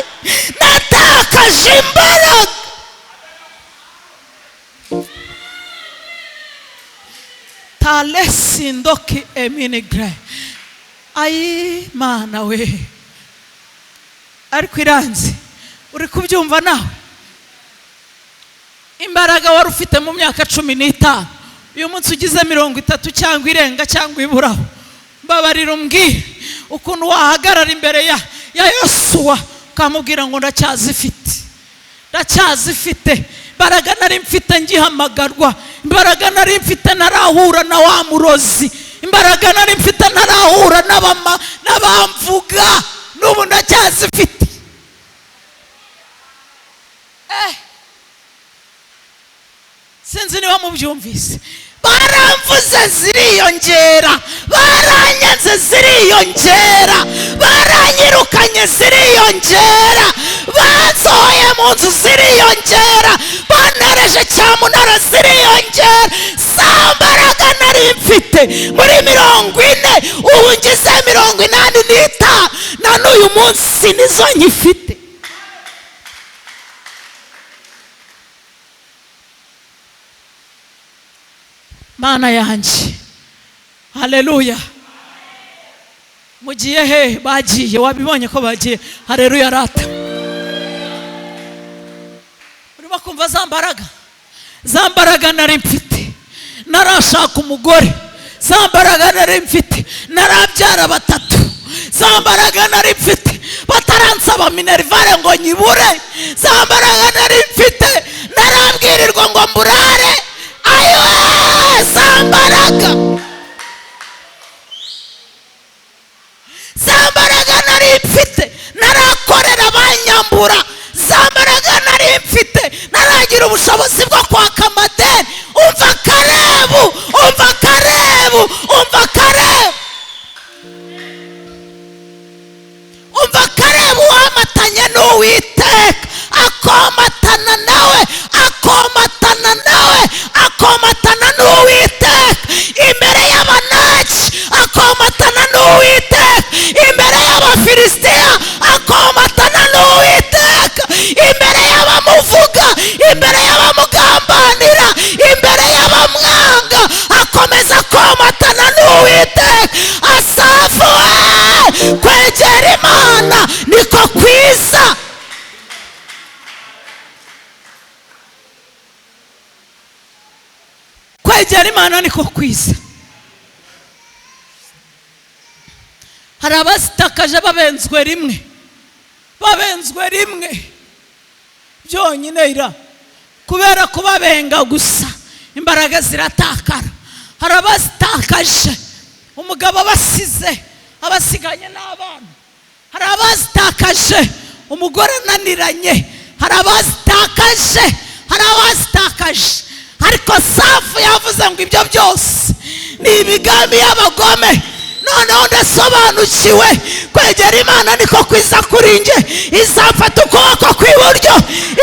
S1: natakaje imbaraga. Talesindoki eminigre. Ayi Mana we, ariko iranzi. Uri kubyumva nawe? Imbaraga wari ufite mu myaka 15, uyu munsi ugize 30 cyangwa irenga cyangwa iburaho. Mbabarira umbwire ukuntu wahagarara imbere ya Yosuwa ukamubwira ngo ndacyazifite. Imbaraga nari mfite ngihamagarwa, imbaraga nari mfite narahura na wa murozi, imbaraga nari mfite narahura n'abamvuga, n'ubu ndacyazifite. Sinzi niba mubyumvise. Baramvuze ziriyongera, baranyanze ziriyongera, baranyirukanye ziriyongera, bansohoye mu nzu ziriyongera, bantereje cyamunara ziriyongera. Za mbaraga nari mfite muri 40, ubu ngize 85, na n'uyu munsi nizo nyifite. Mana yanjye, haleluya. Mugiye he? Bagiye, wabibonye ko bagiye. Haleluya rata. Urimo kumva za mbaraga nari mfite, narashaka umugore. Za mbaraga nari mfite, narabyara 3. Za mbaraga nari mfite, bataransaba minerivare ngo nyibure. Za mbaraga nari mfite, narabwirirwa ngo mburare. Ayo za mbaraga nari mfite, narakorera abanyambura. Za mbaraga nari mfite, naragira ubushobozi bwo kwaka amadeni. Umva Kalebu, umva Kalebu, umva Kalebu, umva Kalebu wamatanye n'Uwiteka, akomatana nawe, akomatana n'Uwiteka imbere y'Abanaki, niko kwiza. Hari abazitakaje babenzwe rimwe byonyine ira kubera kubabenga gusa imbaraga ziratakara. Hari abazitakaje umugabo basize abasiganye n'abana. Hari abazitakaje umugore naniranye. Hari abazitakaje ariko Safu yavuze ngo ibyo byose ni imigambi y'abagome. Noneho ndasobanukiwe kwegera Imana niko kwiza kuri nge. Izamfata ukuboko kw'iburyo,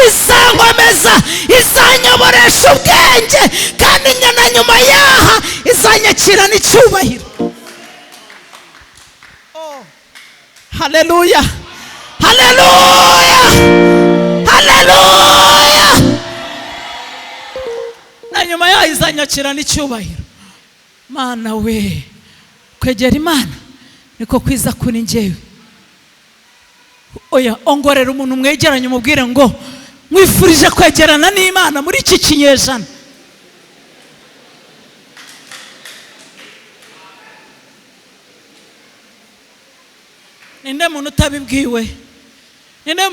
S1: izankomeza, izanyoboresha ubwenge, kandi nyana nyuma yaha izanyakira n'icyubahiro. Haleluya, haleluya, haleluya. Na nyuma yaha izanyakira n'icyubahiro. Mana we, kwegera Imana niko kwiza kuri njyewe. Oya, ongorera umuntu mwegeranye umubwire ngo mwifurije kwegerana n'Imana muri iki kinyejana. Ninde muntu utabibwiwe? Ninde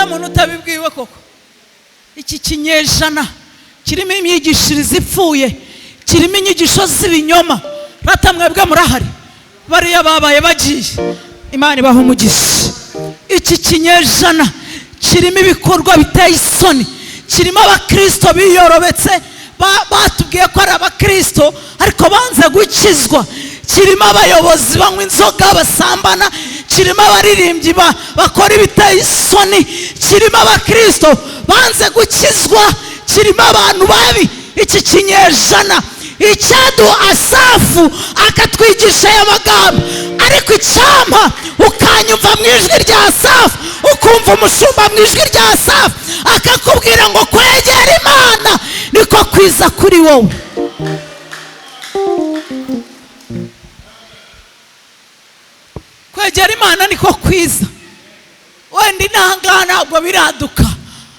S1: muntu utabibwiwe koko? Iki kinyejana kirimo imyigishirize ipfuye, kirimo inyigisho z'ibinyoma. Rata mwebwe murahari, bariya babaye bagiye, Imana ibaha umugisha. Iki kinyejana kirimo ibikorwa biteye isoni, kirimo abakristo biyorobetse batubwiye ko ari abakristo ariko banze gukizwa. Kirimo abayobozi banywa inzoga basambana, kirimo abaririmbyi bakora ibiteye isoni, kirimo abakristo banze gukizwa, kirimo abantu babi. Iki kinyejana icyadu Asafu akatwigisha aya magambo, ariko icyampa ukanyumva mu ijwi rya Asafu, ukumva umushumba mu ijwi rya Asafu akakubwira ngo kwegera Imana niko kwiza kuri wowe. Kwegera Imana niko kwiza. Wenda intangaha ntabwo biraduka.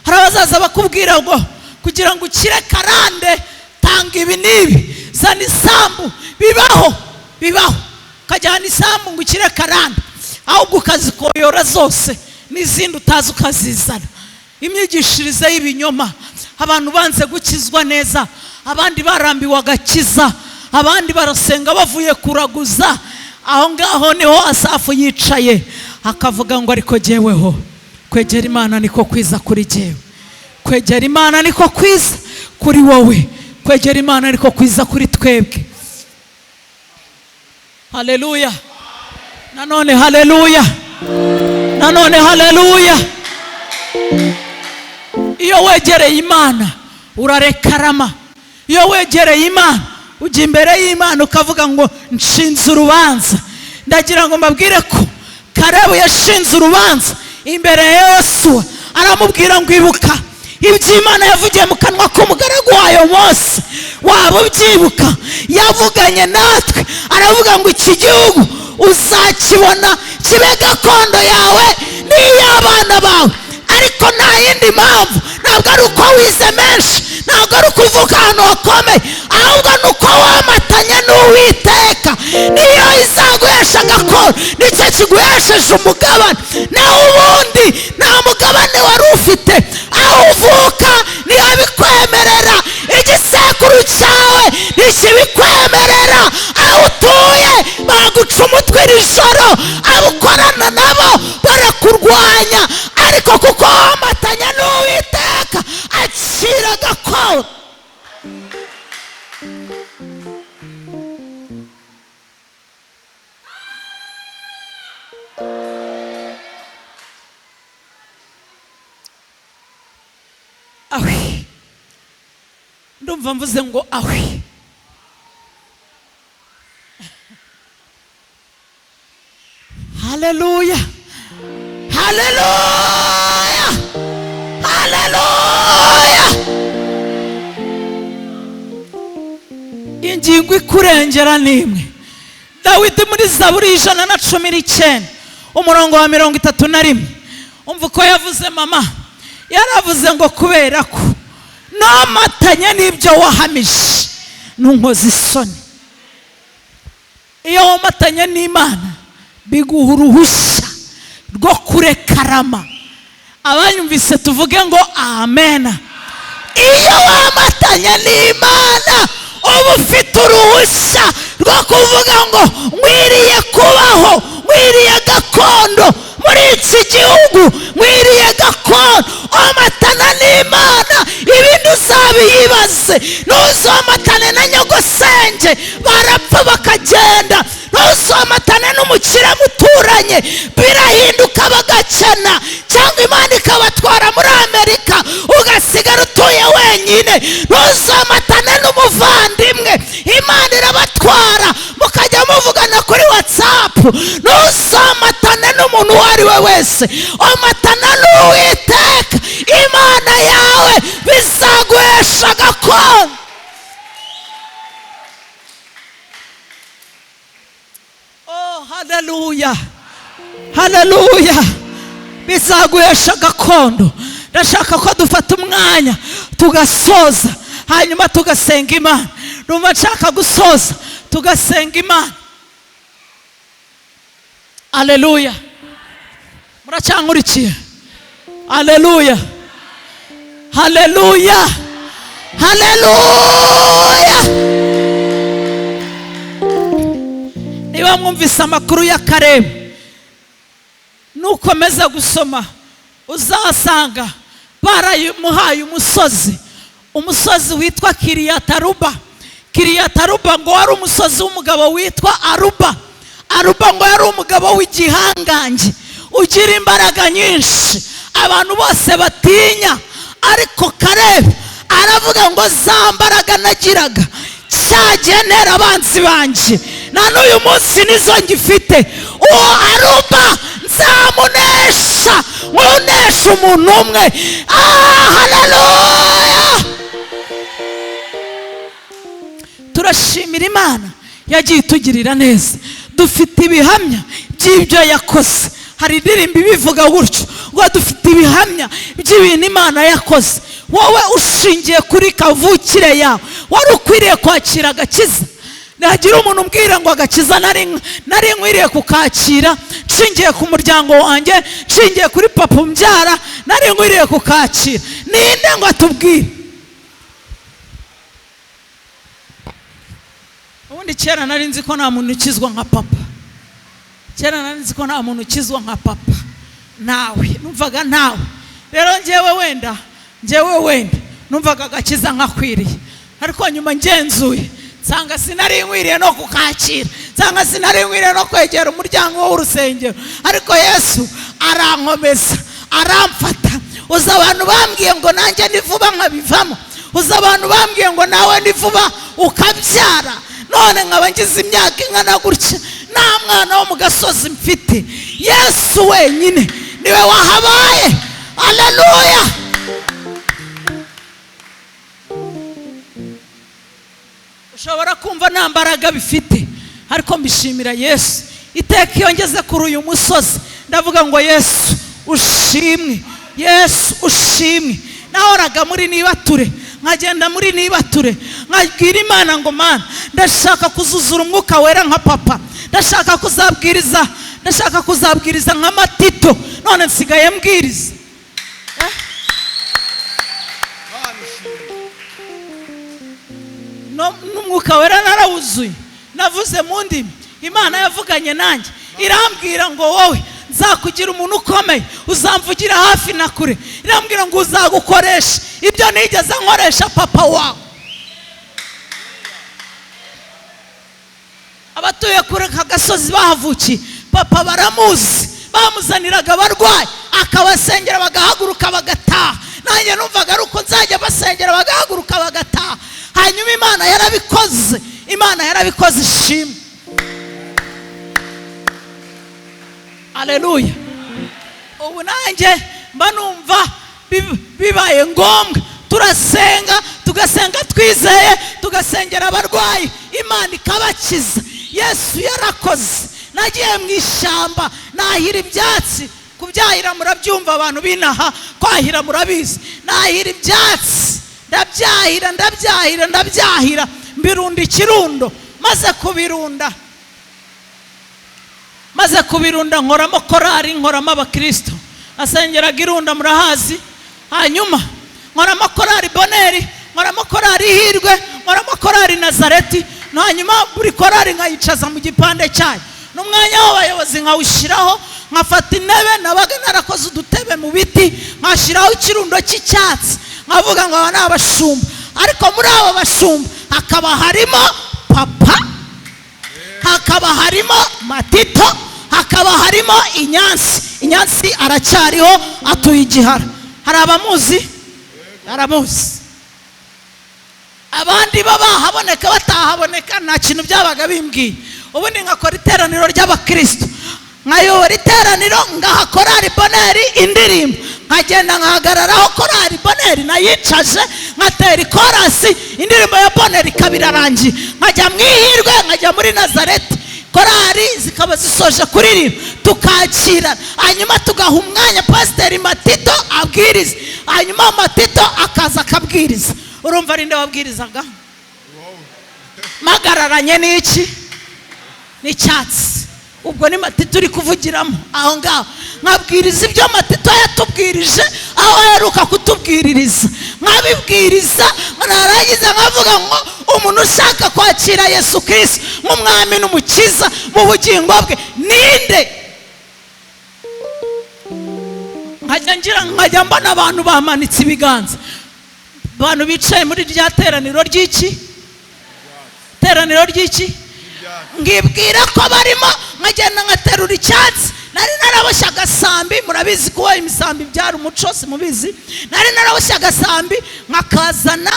S1: Hari abazaza bakubwira ngo kugira ngo ukire karande tanga ibi n'ibi, zana isambu. Bibaho ukajyana isambu ngo ukire karande, ahubwo ukazikoyora zose n'izindi utazi ukazizana. Imyigishirize y'ibinyoma, abantu banze gukizwa neza, abandi barambiwe agakiza, abandi barasenga bavuye kuraguza. Aho ngaho niho Asafu yicaye akavuga ngo ariko jyeweho kwegera Imana niko kwiza kuri jyewe. Kwegera Imana niko kwiza kuri wowe. Kwegera Imana niko kwiza kuri twebwe. Haleluya. Nanone haleluya. Iyo wegereye Imana urarekarama. Iyo wegereye Imana ujya imbere y'Imana ukavuga ngo nshinze urubanza. Ndagira ngo mbabwire ko Kalebu yashinze urubanza imbere ya Yosuwa, aramubwira ngo ibuka iby'Imana yavugiye mu kanwa k'umugaragu wayo Mose. Waba ubyibuka? Yavuganye natwe aravuga ngo iki gihugu uzakibona kibe gakondo yawe n'iy'abana bawe. Ariko nta yindi mpamvu, ntabwo ari uko wize menshi, ntabwo ari uko uvuga ahantu hakomeye, ahubwo ni uko wamatanye n'Uwiteka. Niyo izaguhesha gakondo, nicyo kiguhesheje umugabane. Naho ubundi nta mugabane wari ufite. Aho uvuka niyo bikwemerera, igisekuru cyawe ntikibikwemerera. Aho utuye baguca umutwe iri joro, abo ukorana nabo barakurwanya, ariko kuko wamatanye n'Uwiteka akira gakondo. Awi, ndumva mvuze ngo awi. Haleluya, haleluya, haleluya. Ingingo ikurengera nimwe. Dawidi muri Zaburi 119 umurongo wa 31, umva uko yavuze. Mama yaravuze ngo kubera ko nomatanye n'ibyo wahamije ntunkoze isoni. Iyo womatanye n'Imana biguha uruhushya rwo kurekarama. Abanyumvise tuvuge ngo amen. Iyo wamatanye n'Imana uba ufite uruhushya rwo kuvuga ngo nkwiriye kubaho, nkwiriye gakondo muri iki gihugu, nkwiriye gakondo. Omatana n'Imana ibindi uzabiyibaze. Ntuzomatane na nyogosenge barapfa bakagenda. Ntuzomatane n'umukire muturanye birahinduka bagakena, cyangwa Imana ikabatwara muri Amerika ugasigara utuye wenyine. Ntuzomatane n'umuvandimwe Imana irabatwara mukajya muvugana kuri WhatsApp. Ntuzomatane n'umuntu uwo ari we wese. Omatana n'Uwiteka Imana yawe, bizaguhesha gakondo. Oh, haleluya, haleluya. Bizaguhesha gakondo. Ndashaka ko dufata umwanya tugasoza, hanyuma tugasenga Imana. Numva nshaka gusoza tugasenga Imana. Haleluya. Muracyankurikiye? Haleluya, haleluya, haleluya. Niba mwumvise amakuru ya Kalebu, nukomeza gusoma uzasanga baramuhaye umusozi witwa Kiriyataruba. Kiriyataruba ngo wari umusozi w'umugabo witwa Aruba. Aruba ngo yari umugabo w'igihangange ugira imbaraga nyinshi abantu bose batinya. Ariko Kalebu aravuga ngo za mbaraga nagiraga cyagenera abanzi banjye na n'uyu munsi nizo ngifite. Uwo Aruba nzamunesha, nkunesha umuntu umwe. Haleluya. Turashimira Imana yagiye itugirira neza. Dufite ibihamya by'ibyo yakoze. Hari indirimbo ibivuga gutyo ngo dufite ibihamya by'ibintu Imana yakoze. Wowe ushingiye kuri kavukire yawe wari ukwiriye kwakira agakiza. Nagira umuntu umbwira ngo agakiza nari nkwiriye kukakira nshingiye ku muryango wanjye, nshingiye kuri papa umbyara, nari nkwiriye kukakira. Ninde ngo atubwire? Ubundi kera nari nzi ko nta muntu ukizwa nka papa. Kera nari nzi ko nta muntu ukizwa nka papa. Nawe numvaga nawe. Rero njyewe wenda numvaga agakiza nkakwiriye. Ariko nyuma ngenzuye nsanga sinari nkwiriye no kukakira, nsanga sinari nkwiriye no kwegera umuryango w'urusengero. Ariko Yesu arankomeza, aramfata. Uza abantu bambwiye ngo nanjye ni vuba nkabivamo. Uza abantu bambwiye ngo nawe ni vuba ukabyara. None nkaba ngize imyaka ingana gutya nta mwana wo mu gasozi mfite. Yesu wenyine niwe wahabaye. Haleluya. Ushobora kumva nta mbaraga bifite, ariko mbishimira Yesu. Iteka iyo ngeze kuri uyu musozi ndavuga ngo Yesu ushimwe, Yesu ushimwe. Nahoraga muri Nibature, nkagenda muri Nibature nkabwira Imana ngo Mana ndashaka kuzuzura umwuka wera nka papa, ndashaka kuzabwiriza nka Matito. None nsigaye mbwiriza. N'umwuka wera narawuzuye, navuze mu ndimi. Imana yavuganye nanjye irambwira ngo wowe nzakugira umuntu ukomeye, uzamvugira hafi na kure. Irambwira ngo uzagukoresha ibyo nigeze nkoresha papa wawe. Abatuye kure kagasozi bahavukiye papa baramuzi, bamuzaniraga abarwayi akabasengera bagahaguruka bagataha. Nanjye numvaga ari uko nzajya basengera bagahaguruka bagataha. Hanyuma Imana yarabikoze ishimwe. Haleluya. Ubu nanjye mba numva bibaye ngombwa tugasenga twizeye, tugasengera abarwayi Imana ikabakiza. Yesu yarakoze. Nagiye mu ishyamba nahira ibyatsi. Kubyahira murabyumva abantu binaha, kwahira murabizi. Nahira ibyatsi ndabyahira mbirunda ikirundo, maze kubirunda nkoramo korari, nkoramo abakristo asengeraga irunda murahazi, hanyuma nkoramo korari Boneri, nkoramo korari Ihirwe, nkoramo korari Nazareti, hanyuma buri korari nkayicaza mu gipande cyayo, n'umwanya w'abayobozi nkawushyiraho, nkafata intebe, nabaga narakoze udutebe mu biti, nkashyiraho ikirundo cy'icyatsi, nkavuga ngo aba ni abashumba, ariko muri abo bashumba hakaba harimo papa, hakaba harimo Matito, hakaba harimo Inyansi aracyariho atuye Igihara. Hari abamuzi? Aramuzi. Abandi bahaboneka batahaboneka nta kintu byabaga bimbwiye. Ubundi ngakora iteraniro ry'abakristo, nkayobora iteraniro, ngaha korari Boneri indirimbo, nkagenda nkahagararaho korari Boneri nayicaje, nkatera ikorasi, indirimbo ya Boneri kabirarangiye, nkajya mu Ihirwe, nkajya muri Nazareti, korari zikaba zisoje kuririmba, tukakira, hanyuma tugaha umwanya Pasiteri Matito abwiriza, hanyuma Matito akaza akabwiriza. Urumva rinde wabwirizaga? Magararanye n'iki? N'icyatsi. Ubwo ni Matito uri kuvugiramo aho ngaho, nkabwiriza ibyo Matito yatubwirije aho aheruka kutubwiririza, nkabibwiriza, narangiza nkavuga ngo umuntu ushaka kwakira Yesu Kristo nk'umwami n'umukiza mu bugingo bwe ninde? Nkajya mbona abantu bamanitse ibiganza, abantu bicaye muri rya teraniro ry'iki? Teraniro ry'iki? Ngibwira ko barimo, nkagenda nkaterura icyatsi, nari naraboshye agasambi, murabizi kuba imisambi byari umuco simubizi, nari naraboshye agasambi nkakazana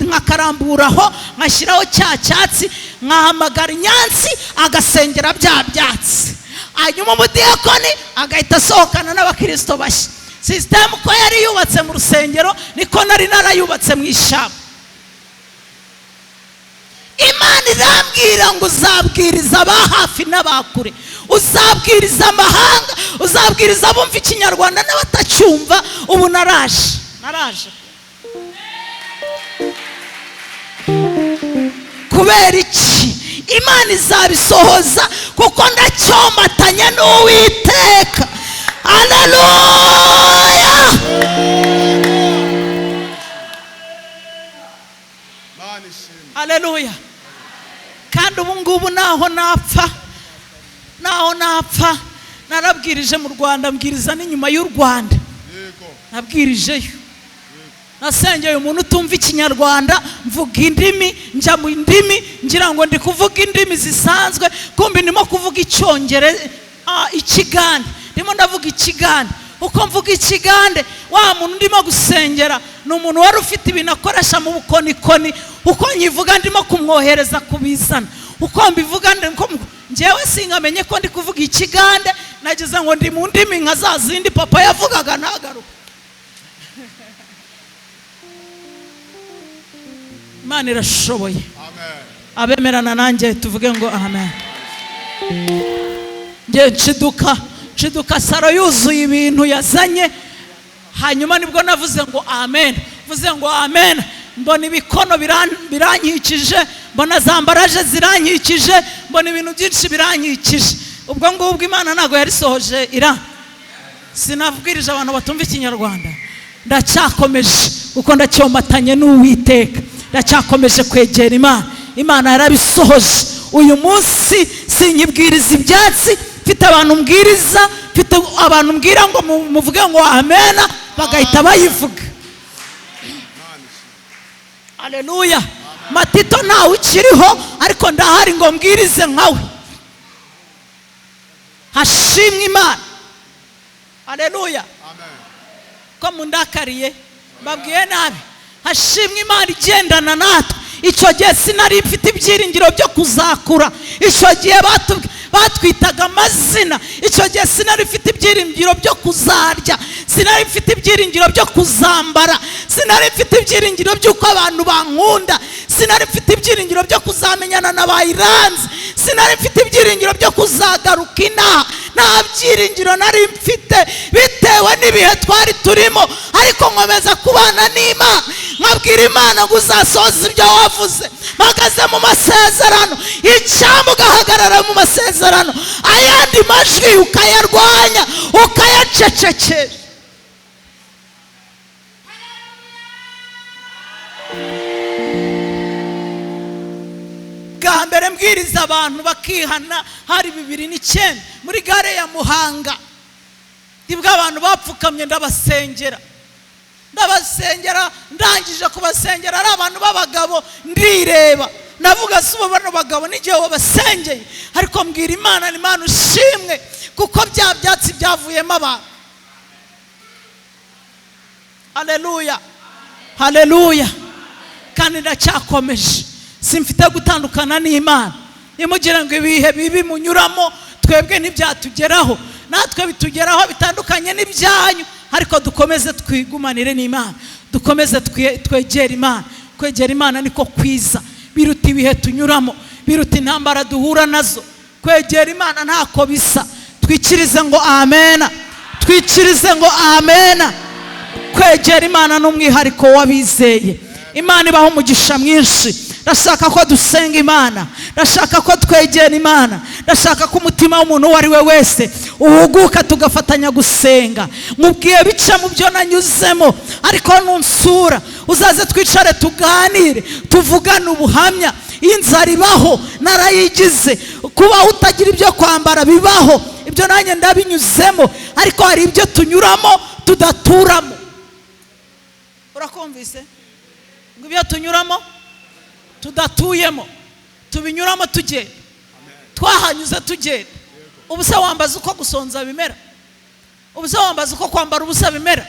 S1: nkakaramburaho, nkashyiraho cya cyatsi, nkahamagara Inyansi agasengera bya byatsi, hanyuma umudiyakoni agahita asohokana n'abakristo bashya. Sisitemu ko yari yubatse mu rusengero niko nari narayubatse mu ishyamba. Imana irambwira ngo uzabwiriza aba hafi n'abakure, uzabwiriza amahanga, uzabwiriza abumva ikinyarwanda n'abatacyumva. Ubu naraje kubera iki? Imana izabisohoza kuko ndacyomatanye n'Uwiteka. Haleluya! Haleluya! Kandi ubu ngubu naho napfa narabwirije mu Rwanda, mbwiriza n'inyuma y'u Rwanda, nabwirijeyo, nasengeye umuntu utumva ikinyarwanda, mvuga indimi, njya mu ndimi, ngira ngo ndi kuvuga indimi zisanzwe, kumbi ndimo kuvuga Icyongereza, Ikigande, ndimo ndavuga Ikigande. Uko mvuga Ikigande, wa muntu ndimo gusengera ni umuntu wari ufite ibintu akoresha mu bukonikoni, uko nyivuga ndimo kumwohereza kubizana, uko mbivuga njyewe singamenye ko ndi kuvuga Ikigande, nagize ngo ndi mu ndimi nka za zindi papa yavugaga ntagaruka. Imana irashoboye. Abemerana nanjye tuvuge ngo amen. Ngiye Ciduka saro yuzuye ibintu yazanye, hanyuma nibwo navuze ngo amen, vuze ngo amen. Mbona ibikono biranyikije, mbona zambaraje ziranyikije, mbona ibintu byinshi biranyikije. Ubwo ngubwo Imana ntago yarisohoje sinabwirije abantu batumva ikinyarwanda, ndacyakomeje kuko ndacyomatanye n'Uwiteka, ndacyakomeje kwegera Imana. Imana yarabisohoje. Uyu munsi sinyibwiriza ibyatsi, mfite abantu mbwiriza, mfite abantu mbwira ngo muvuge ngo amen, bagahita bayivuga. Haleluya! Matito ntawe ukiriho, ariko ndahari ngo mbwirize nkawe. Hashimwe Imana. Haleluya! Ko mundakariye mbabwiye nabi, hashimwe Imana igendana natwe. Icyo gihe sinari mfite ibyiringiro byo kuzakura, icyo gihe batwitaga amazina. Icyo gihe sinari mfite ibyiringiro byo kuzarya, sinari mfite ibyiringiro byo kuzambara, sinari mfite ibyiringiro by'uko abantu bankunda, sinari mfite ibyiringiro byo kuzamenyana na bayiranze, sinari mfite ibyiringiro byo kuzagaruka inaha. Nta byiringiro nari mfite bitewe n'ibihe twari turimo, ariko nkomeza kubana n'Imana, nkabwira Imana ngo uzasohoza ibyo wavuze. Mpagaze mu masezerano, icyambu ugahagarara mu masezerano, ayandi majwi ukayarwanya ukayacecekesha. Bwa mbere mbwiriza abantu bakihana hari 2009 muri gare ya Muhanga. Nibwo abantu bapfukamye ndabasengera, ndangije kubasengera ari abantu b'abagabo ndireba, navuga si bano bagabo n'igihe wabasengeye, ariko mbwira Imana ni Imana ushimwe kuko bya byatsi byavuyemo abantu. Haleluya, haleluya. Kandi ndacyakomeje, simfite gutandukana n'Imana. Nimugira ngo ibihe bibi munyuramo twebwe ntibyatugeraho, natwe bitugeraho bitandukanye n'ibyanyu, ariko dukomeze twigumanire n'Imana, dukomeze twegera Imana. Kwegera Imana niko kwiza, biruta ibihe tunyuramo, biruta intambara duhura nazo. Kwegera Imana ntako bisa. Twikirize ngo amena, twikirize ngo amena. Kwegera Imana n'umwihariko wabizeye. Imana ibaho umugisha mwinshi. Ndashaka ko dusenga Imana, ndashaka ko twegera Imana, ndashaka ko umutima w'umuntu uwo ari we wese uhuguka tugafatanya gusenga. Mubwiye bica mu byo nanyuzemo, ariko nunsura uzaze twicare tuganire, tuvugane ubuhamya. Inzara ibaho, narayigize. Kuba utagira ibyo kwambara bibaho, ibyo nanjye ndabinyuzemo, ariko hari ibyo tunyuramo tudaturamo. Urakumvise? Ngo ibyo tunyuramo tudatuyemo, tubinyuramo tugenda. Twahanyuze tugenda. Ubusa wambaza uko gusonza bimera, ubusa wambaza uko kwambara ubusa bimera.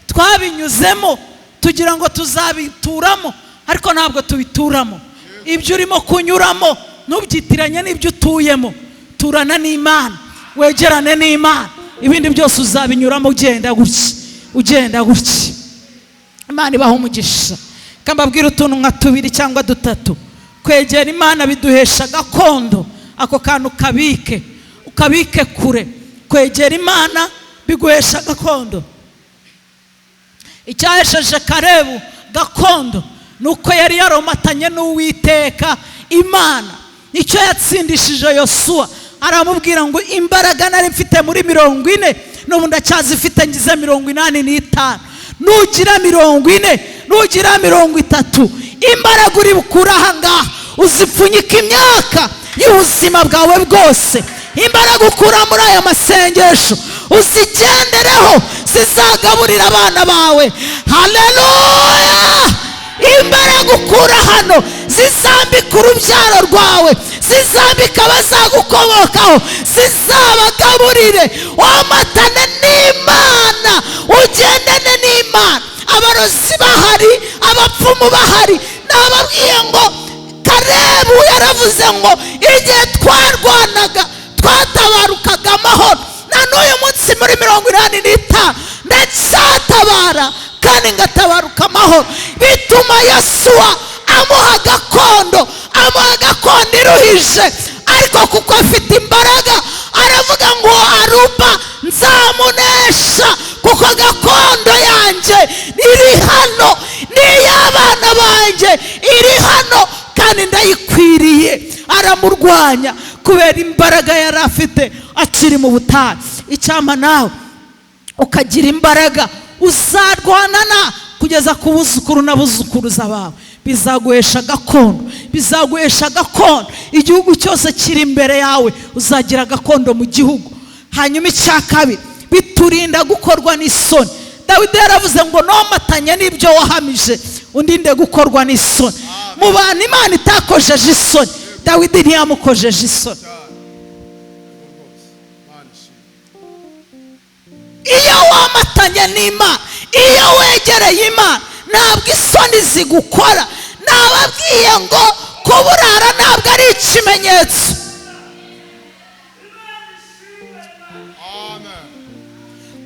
S1: Twabinyuzemo tugira ngo tuzabituramo, ariko ntabwo tubituramo. Ibyo urimo kunyuramo nubyitiranye n'ibyo utuyemo. Turana n'Imana, wegerane n'Imana, ibindi byose uzabinyuramo ugenda gutya, ugenda gutya. Imana ibaho umugisha. Kambabwira utuntu nka 2 cyangwa 3. Kwegera Imana biduhesha gakondo, ako kantu ukabike kure. Kwegera Imana biguhesha gakondo. Icyahesheje Karebu gakondo nuko yari yaromatanye n'Uwiteka Imana. Icyo yatsindishije Yosuwa, aramubwira ngo imbaraga nari mfite muri 40 n'ubu ndacyazifite ngize 85. Nugira 40, nugira 30, imbaraga uri bukura ahangaha uzipfunyika imyaka y'ubuzima bwawe bwose. Imbaraga ukura muri aya masengesho uzigendereho, zizagaburira abana bawe. Haleluya! Imbaraga ukura hano zizambika urubyaro rwawe, zizambika abazagukomokaho, zizabagaburire. Wamatane n'Imana, ugendane n'Imana. Abarozi bahari, abapfumu bahari. Nababwiye ngo Karebu yaravuze ngo igihe twarwanaga twatabarukaga amahoro. Na n'uyu munsi muri 85 ndacyatabara kandi ngatabaruka amahoro. Bituma Yosuwa amuha gakondo iruhije, ariko kuko afite imbaraga aravuga ngo Aruba nzamunesha, kuko gakondo yanjye iri hano, n'iy'abana banjye iri hano, kandi ndayikwiriye. Aramurwanya kubera imbaraga yari afite akiri mu butayu. Icyama nawe ukagira imbaraga, uzarwanana kugeza ku buzukuru n'abuzukuruza bawe. Bizaguhesha gakondo, bizaguhesha gakondo. Igihugu cyose kiri imbere yawe uzagira gakondo mu gihugu. Hanyuma icya kabiri, biturinda gukorwa n'isoni. Dawidi yaravuze ngo nomatanye n'ibyo wahamije undinde gukorwa n'isoni. Mu bantu Imana itakojeje isoni, Dawidi ntiyamukojeje isoni. Iyo wamatanye n'Imana, iyo wegereye Imana, ntabwo isoni zigukora. Nababwiye ngo kuburara ntabwo ari ikimenyetso.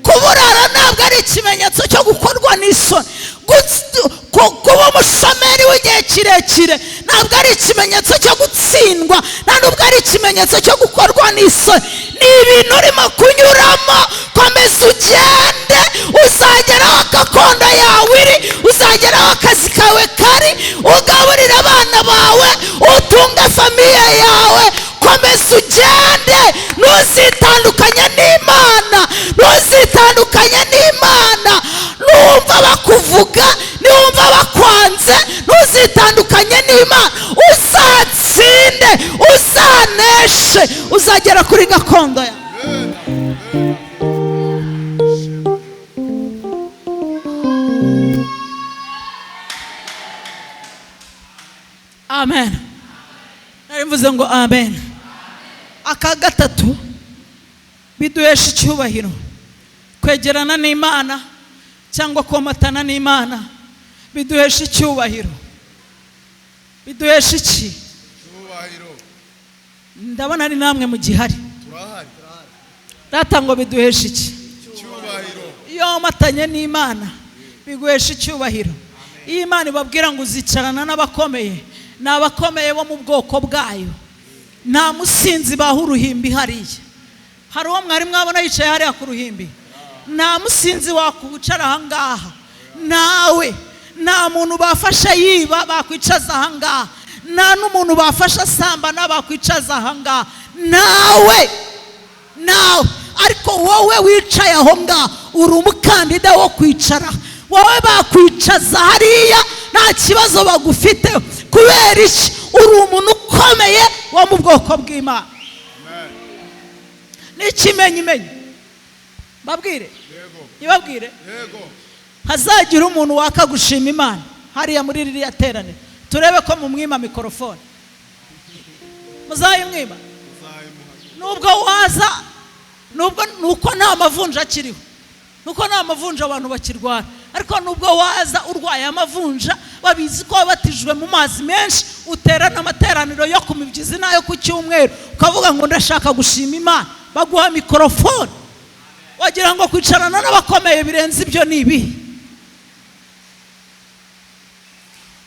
S1: kuburara ntabwo ari ikimenyetso cyo gukorwa n'isoni. Kuba umushomeri w'igihe kirekire ntabwo ari ikimenyetso cyo gutsindwa, nta nubwo ari ikimenyetso cyo gukorwa n'isoni. ni ibintu urimo kunyuramo. Komeza ugende, uzageraho gakondo yawe iri, uzageraho akazi kawe kari, ugaburira abana bawe, utunga famiye yawe. Komeza ugende, ntuzitandukanye n'Imana, ntuzitandukanye n'Imana. Numva bakuvuga, numva bakwanze, ntuzitandukanye n'Imana. Uzatsinde, uzaneshe, uzagera kuri gakondo yawe. Amen. Narivuze ngo amen. Aka gatatu biduhesha icyubahiro, kwegerana n'Imana cyangwa komatana n'Imana biduhesha icyubahiro. Biduhesha iki? Icyubahiro. Ndabona ari namwe mu gihari. Turahari. Data ngo biduhesha iki? Icyubahiro. Iyo matanye n'Imana biguhesha icyubahiro. Iyo Imana ibabwira ngo uzicarana n'abakomeye, n'abakomeye bo mu bwoko bwayo, nta musinzi baha uruhimbi hariya. Hari uwo mwari mwabona yicaye hariya ku ruhimbi? Nta musinzi wakucara ahangaha. Nawe nta muntu bafasha yiba bakwicaza ahangaha, nta n'umuntu bafasha sambana bakwicaza ahangaha. Nawe ariko wowe wicaye aho ngaho uri umukandida wo kwicara. Wowe bakwicaza hariya nta kibazo bagufite. Kubera iki? Uri umuntu ukomeye wo mu bwoko bw'Imana. N'ikimenyimenyi babwire, ibabwire, hazagira umuntu waka gushima Imana hariya muri ririya terane, turebe ko mu mwima mikorofone. Muzayimwima nubwo waza, nubwo nuko nta mavunja akiriho, nuko nta mavunja abantu bakirwara. Ariko nubwo waza urwaye amavunja, babizi ko wabatijwe mu mazi menshi, uterana amateraniro yo ku mibyizi nayo ku cyumweru, ukavuga ngo ndashaka gushima Imana, baguha mikorofone. Wagira ngo kwicarana n'abakomeye birenze ibyo ni ibihe?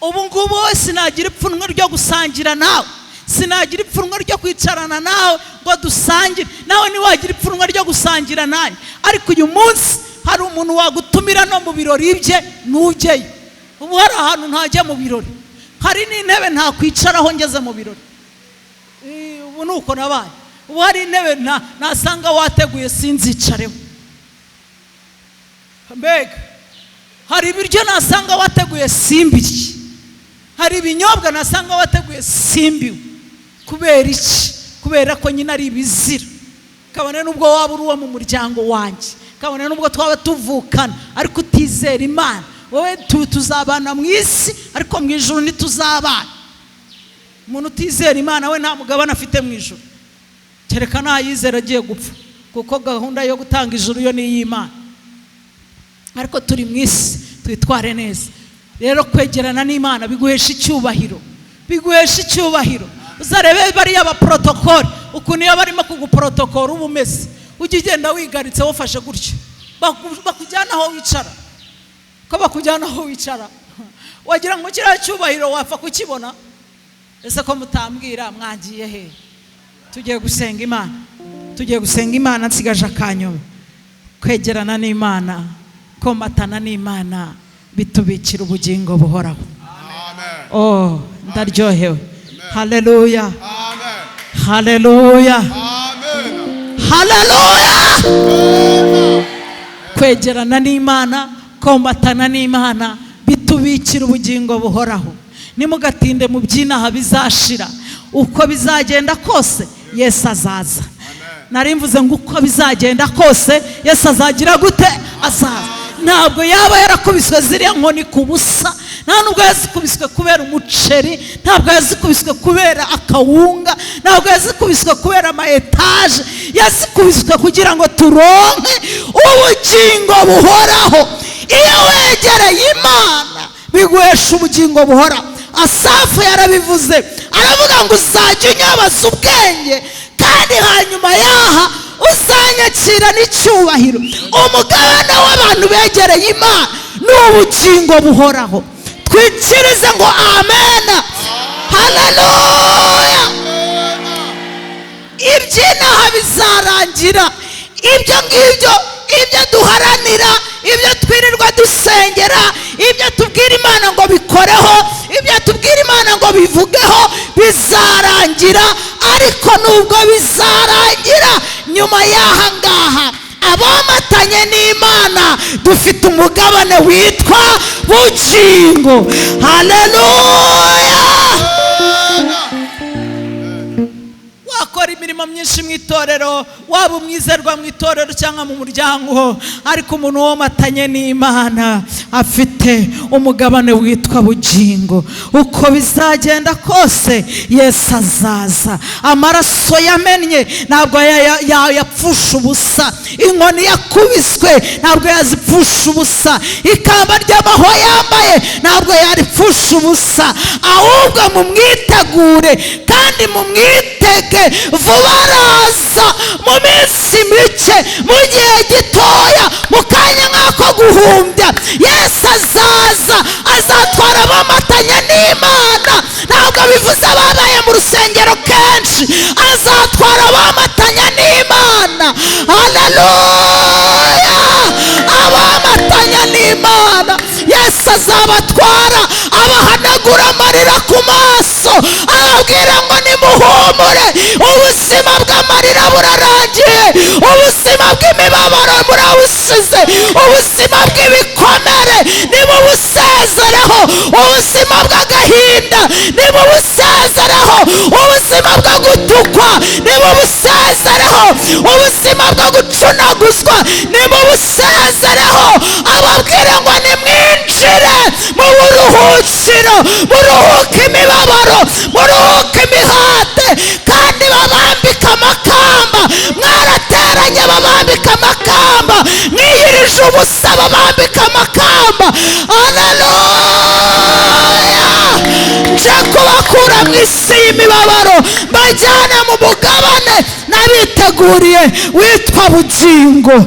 S1: Ubu ngubu sinagira ipfunwe ryo gusangira nawe, sinagira ipfunwe ryo kwicarana nawe ngo dusangire. Nawe ntiwagira ipfunwe ryo gusangira nanjye. Ariko uyu munsi hari umuntu wagutumira no mu birori bye ntujyeyo. Ubu hari ahantu ntajya mu birori, hari n'intebe ntakwicaraho ngeze mu birori. Ubu nuko nabaye. Ubu hari intebe nasanga wateguye sinzicareho. Mbega hari ibiryo nasanga wateguye simbirye, hari ibinyobwa nasanga wateguye simbiwe. Kubera iki? Kubera ko nyine ari ibizira. Kabone nubwo waba uri uwo mu muryango wanjye, kabone nubwo twaba tuvukana, ariko utizera Imana, wowe tuzabana mu isi ariko mu ijuru ntituzabana. Umuntu utizera Imana we nta mugabane afite mu ijuru, kereka nayizera agiye gupfa, kuko gahunda yo gutanga ijuru yo ni iy'Imana. Ariko turi mu isi, twitware neza. Rero kwegerana n'Imana biguhesha icyubahiro, biguhesha icyubahiro. Uzarebe bariya ba protocol ukuntu iyo barimo kuguprotocol uba umeze, ujye ugenda wigaritse wafashe gutyo, bakujyana aho wicara, ko bakujyana aho wicara wagira ngo kiriya cyubahiro wapfa kukibona. Ese ko mutambwira mwagiye he? Tugiye gusenga Imana, tugiye gusenga Imana. Nsigaje akanyuma. Kwegerana n'Imana, komatana n'Imana bitubikira ubugingo buhoraho. Oh, ndaryohewe. Haleluya, haleluya, haleluya. Kwegerana n'Imana, komatana n'Imana bitubikira ubugingo buhoraho. Nimugatinde mu byinaha bizashira. Uko bizagenda kose Yesu azaza. Nari mvuze ngo uko bizagenda kose Yesu azagira gute? Azaza. Ntabwo yaba yarakubiswe ziriya nkoni ku busa, nta nubwo yazikubiswe kubera umuceri, ntabwo yazikubiswe kubera akawunga, ntabwo yazikubiswe kubera ama etaje. Yazikubiswe kugira ngo turonke ubugingo buhoraho. Iyo wegereye Imana biguhesha ubugingo buhoraho. Asafu yarabivuze, aravuga ngo uzajya unyabaza ubwenge, kandi hanyuma yaha uzajya n'agaciro n'icyubahiro. Umugabane w'abantu begereye Imana ni ubugingo buhoraho. Twikirize ngo amena. Haleluya. Iby'inaha bizarangira. Ibyo ngibyo, ibyo duharanira, ibyo twirirwa dusengera, ibyo tubwira Imana ngo bikoreho, ibyo tubwira Imana ngo bivugeho, bizarangira. Ariko nubwo bizarangira, nyuma y'aha ngaha abomatanye n'Imana dufite umugabane witwa bugingo. Haleluya. Wakora imirimo myinshi mu itorero, waba umwizerwa mu itorero cyangwa mu muryango, ariko umuntu womatanye n'Imana afite umugabane witwa bugingo. Uko bizagenda kose Yesu azaza. Amaraso yamennye ntabwo yapfusha ubusa. Inkoni yakubiswe ntabwo yazipfusha ubusa. Ikamba ry'amahwa yambaye ntabwo yaripfusha ubusa. Ahubwo mumwitegure kandi mumwitege. Vuba araza, mu minsi mike, mu gihe gitoya, mu kanya nk'ako guhumbya. Yesu azaza, azatwara abamatanye n'Imana. Ntabwo bivuze ababaye mu rusengero kenshi, azatwara abamatanye n'Imana. Haleluya. Abamatanye n'Imana Yesu azabatwara, abahanagura amarira ku maso, ababwira ngo nimuhumure, ubuzima bw'amarira burarangiye, ubuzima bw'imibabaro burawusize, ubuzima bw'ibikomere nimubusezereho, ubuzima bw'agahinda nimubusezereho, ubuzima bwo gutukwa nimubusezereho, ubuzima bwo gucunaguzwa nimubusezereho. Ababwira ngo nimwinjire mu buruhukiro, muruhuke imibabaro, muruhuke imihate, kandi babambika amakamba. Mwarateranye babambika amakamba, mwiyirije ubusa babambika amakamba. Haleluya. Nje kubakura mu isi y'imibabaro, mbajyana mu mugabane nabiteguriye witwa bugingo.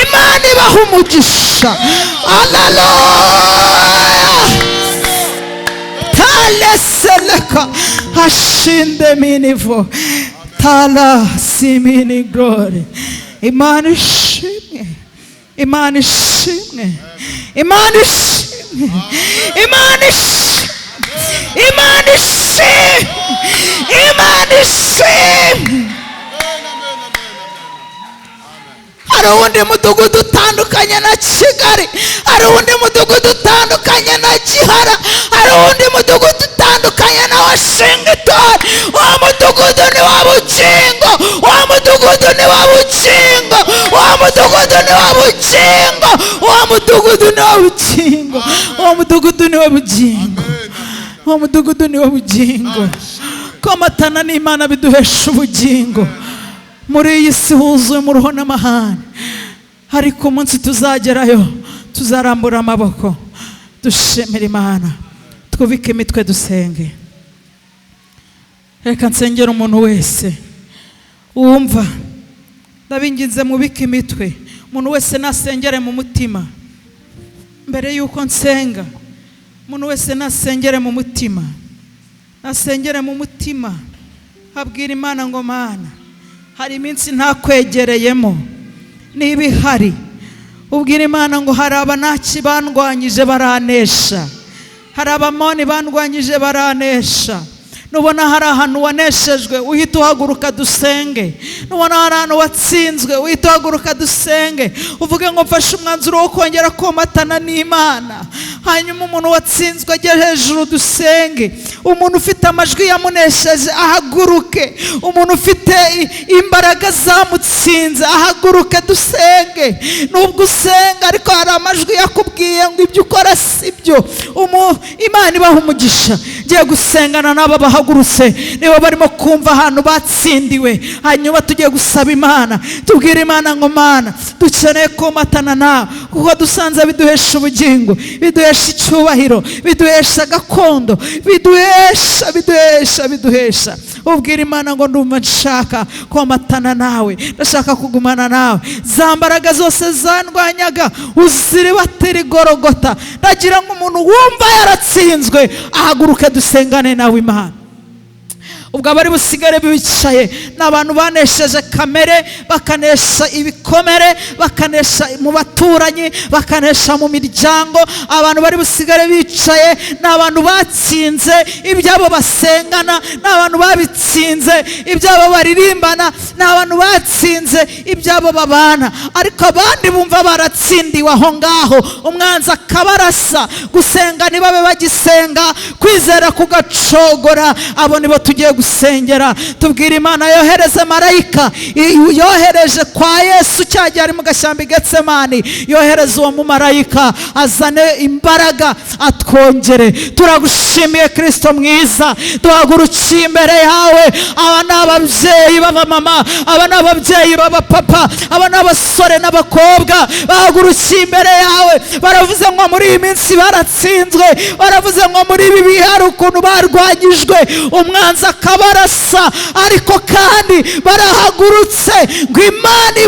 S1: Imana ibaha umugisha. Haleluya. Taleseleka hashinde minivo tala simini glory. Imana ishimwe, Imana ishimwe, Imana ishimwe, Imana ishimwe, Imana ishimwe, Imana ishimwe. Hari uwundi mudugudu utandukanye na Kigali, hari uwundi mudugudu utandukanye na Gihara, hari uwundi mudugudu utandukanye na Washington. Uwo mudugudu ni wa bugingo, uwo mudugudu ni wa bugingo, uwo mudugudu ni wa bugingo, uwo mudugudu ni wa bugingo, uwo mudugudu ni wa bugingo, uwo mudugudu ni wa bugingo. Komatana n'Imana biduhesha ubugingo. Muri iyi si huzuye umuruho n'amahane, ariko umunsi tuzagerayo tuzarambura amaboko dushimira Imana, twubike imitwe dusenge. Reka nsengera umuntu wese wumva, ndabinginze mubike imitwe. Umuntu wese nasengere mu mutima mbere yuko nsenga. Umuntu wese nasengere mu mutima, nasengere mu mutima, abwira Imana ngo Mana, hari iminsi ntakwegereyemo, niba ihari ubwira Imana ngo hari abanaki bandwanyije baranesha, hari abamoni bandwanyije baranesha. Nubona hari ahantu waneshejwe, uhita uhaguruka dusenge. Nubona hari ahantu watsinzwe, uhita uhaguruka dusenge. Uvuge ngo mfashe umwanzuro wo kongera komatana n'Imana. Hanyuma umuntu watsinzwe ajye hejuru dusenge. Umuntu ufite amajwi yamunesheje ahaguruke. Umuntu ufite imbaraga zamutsinze ahaguruke dusenge. Nubwo usenga ariko hari amajwi yakubwiye ngo ibyo ukora sibyo, Imana ibaha umugisha. Ngiye gusengana n'aba bahagurutse, niba barimo kumva ahantu batsindiwe. Hanyuma tugiye gusaba Imana, tubwire Imana ngo Mana, dukeneye komatana nawe, kuko dusanze biduhesha ubugingo, biduhesha biduhesha icyubahiro, biduhesha gakondo, biduhesha. Ubwira Imana ngo ndumva nshaka komatana nawe, ndashaka kugumana nawe. Za mbaraga zose zandwanyaga uziribatira igorogota, ndagira ngo umuntu wumva yaratsinzwe ahaguruke dusengane nawe Imana. Ubwo abari busigare bicaye n'abantu banesheje kamere, bakanesha ibikomere, bakanesha mu baturanyi, bakanesha mu miryango. Abantu bari busigare bicaye n'abantu batsinze ibyabo basengana, n'abantu babitsinze ibyabo baririmbana, n'abantu batsinze ibyabo babana. Ariko abandi bumva baratsindiwe aho ngaho, umwanzi akabarasa, gusenga ntibabe bagisenga, kwizera kugacogora. Abo nibo tugiye gusengera. Tubwira Imana yohereze marayika, yohereje kwa Yesu cyagiye ari mu gashyamba Getsemani, yohereze uwo mu marayika azane imbaraga atwongere. Turagushimiye Kristo mwiza, duhagurukiye imbere yawe. Aba ni ababyeyi b'abamama, aba ni ababyeyi b'abapapa, aba ni abasore n'abakobwa bahagurukiye imbere yawe. Baravuze ngo muri iyi minsi baratsinzwe, baravuze ngo muri ibi bihe hari ukuntu barwanyijwe, umwanzi akabarasa, ariko kandi barahagurutse ngo Imana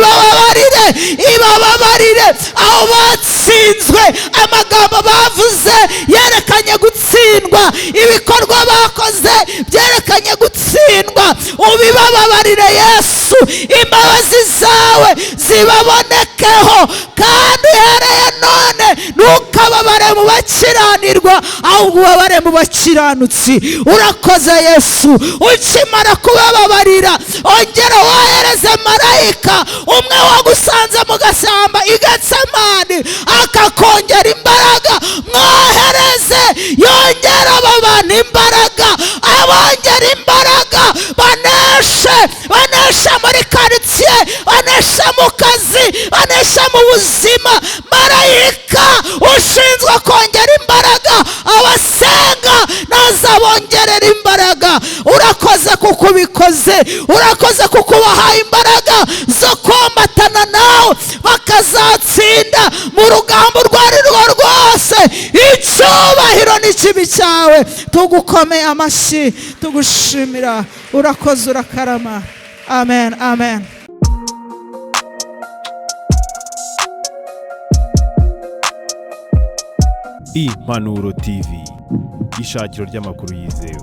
S1: ibababarire aho batsinzwe. Amagambo bavuze yerekanye gutsindwa, ibikorwa bakoze byerekanye gutsindwa. Ubibababarire Yesu, imbabazi zawe zibabonekeho, kandi uhereye none ntukababare mu bakiranirwa, ahubwo ubabare mu bakiranutsi. Urakoze Yesu, ukimara kubababarira ongera wohereze marayika umwe wagusanze mu gashyamba i Getsemani akakongera imbaraga. Mwohereze yongera aba bantu imbaraga, abongera imbaraga, baneshe muri karitsiye, baneshe mu kazi, baneshe mu buzima. Marayika ushinzwe kongera imbaraga abasenga nazabongerera imbaraga. Urakoze kuko ubikoze, urakoze kuko ubahaye imbaraga zo kombatana nawe, bakazatsinda mu rugamba urwo ari rwo rwose. Icyubahiro n'ikibi cyawe, tugukomeye amashyi, tugushimira. Urakoze, urakarama. Amen, amen.
S2: Impanuro TV, ishakiro ry'amakuru yizewe.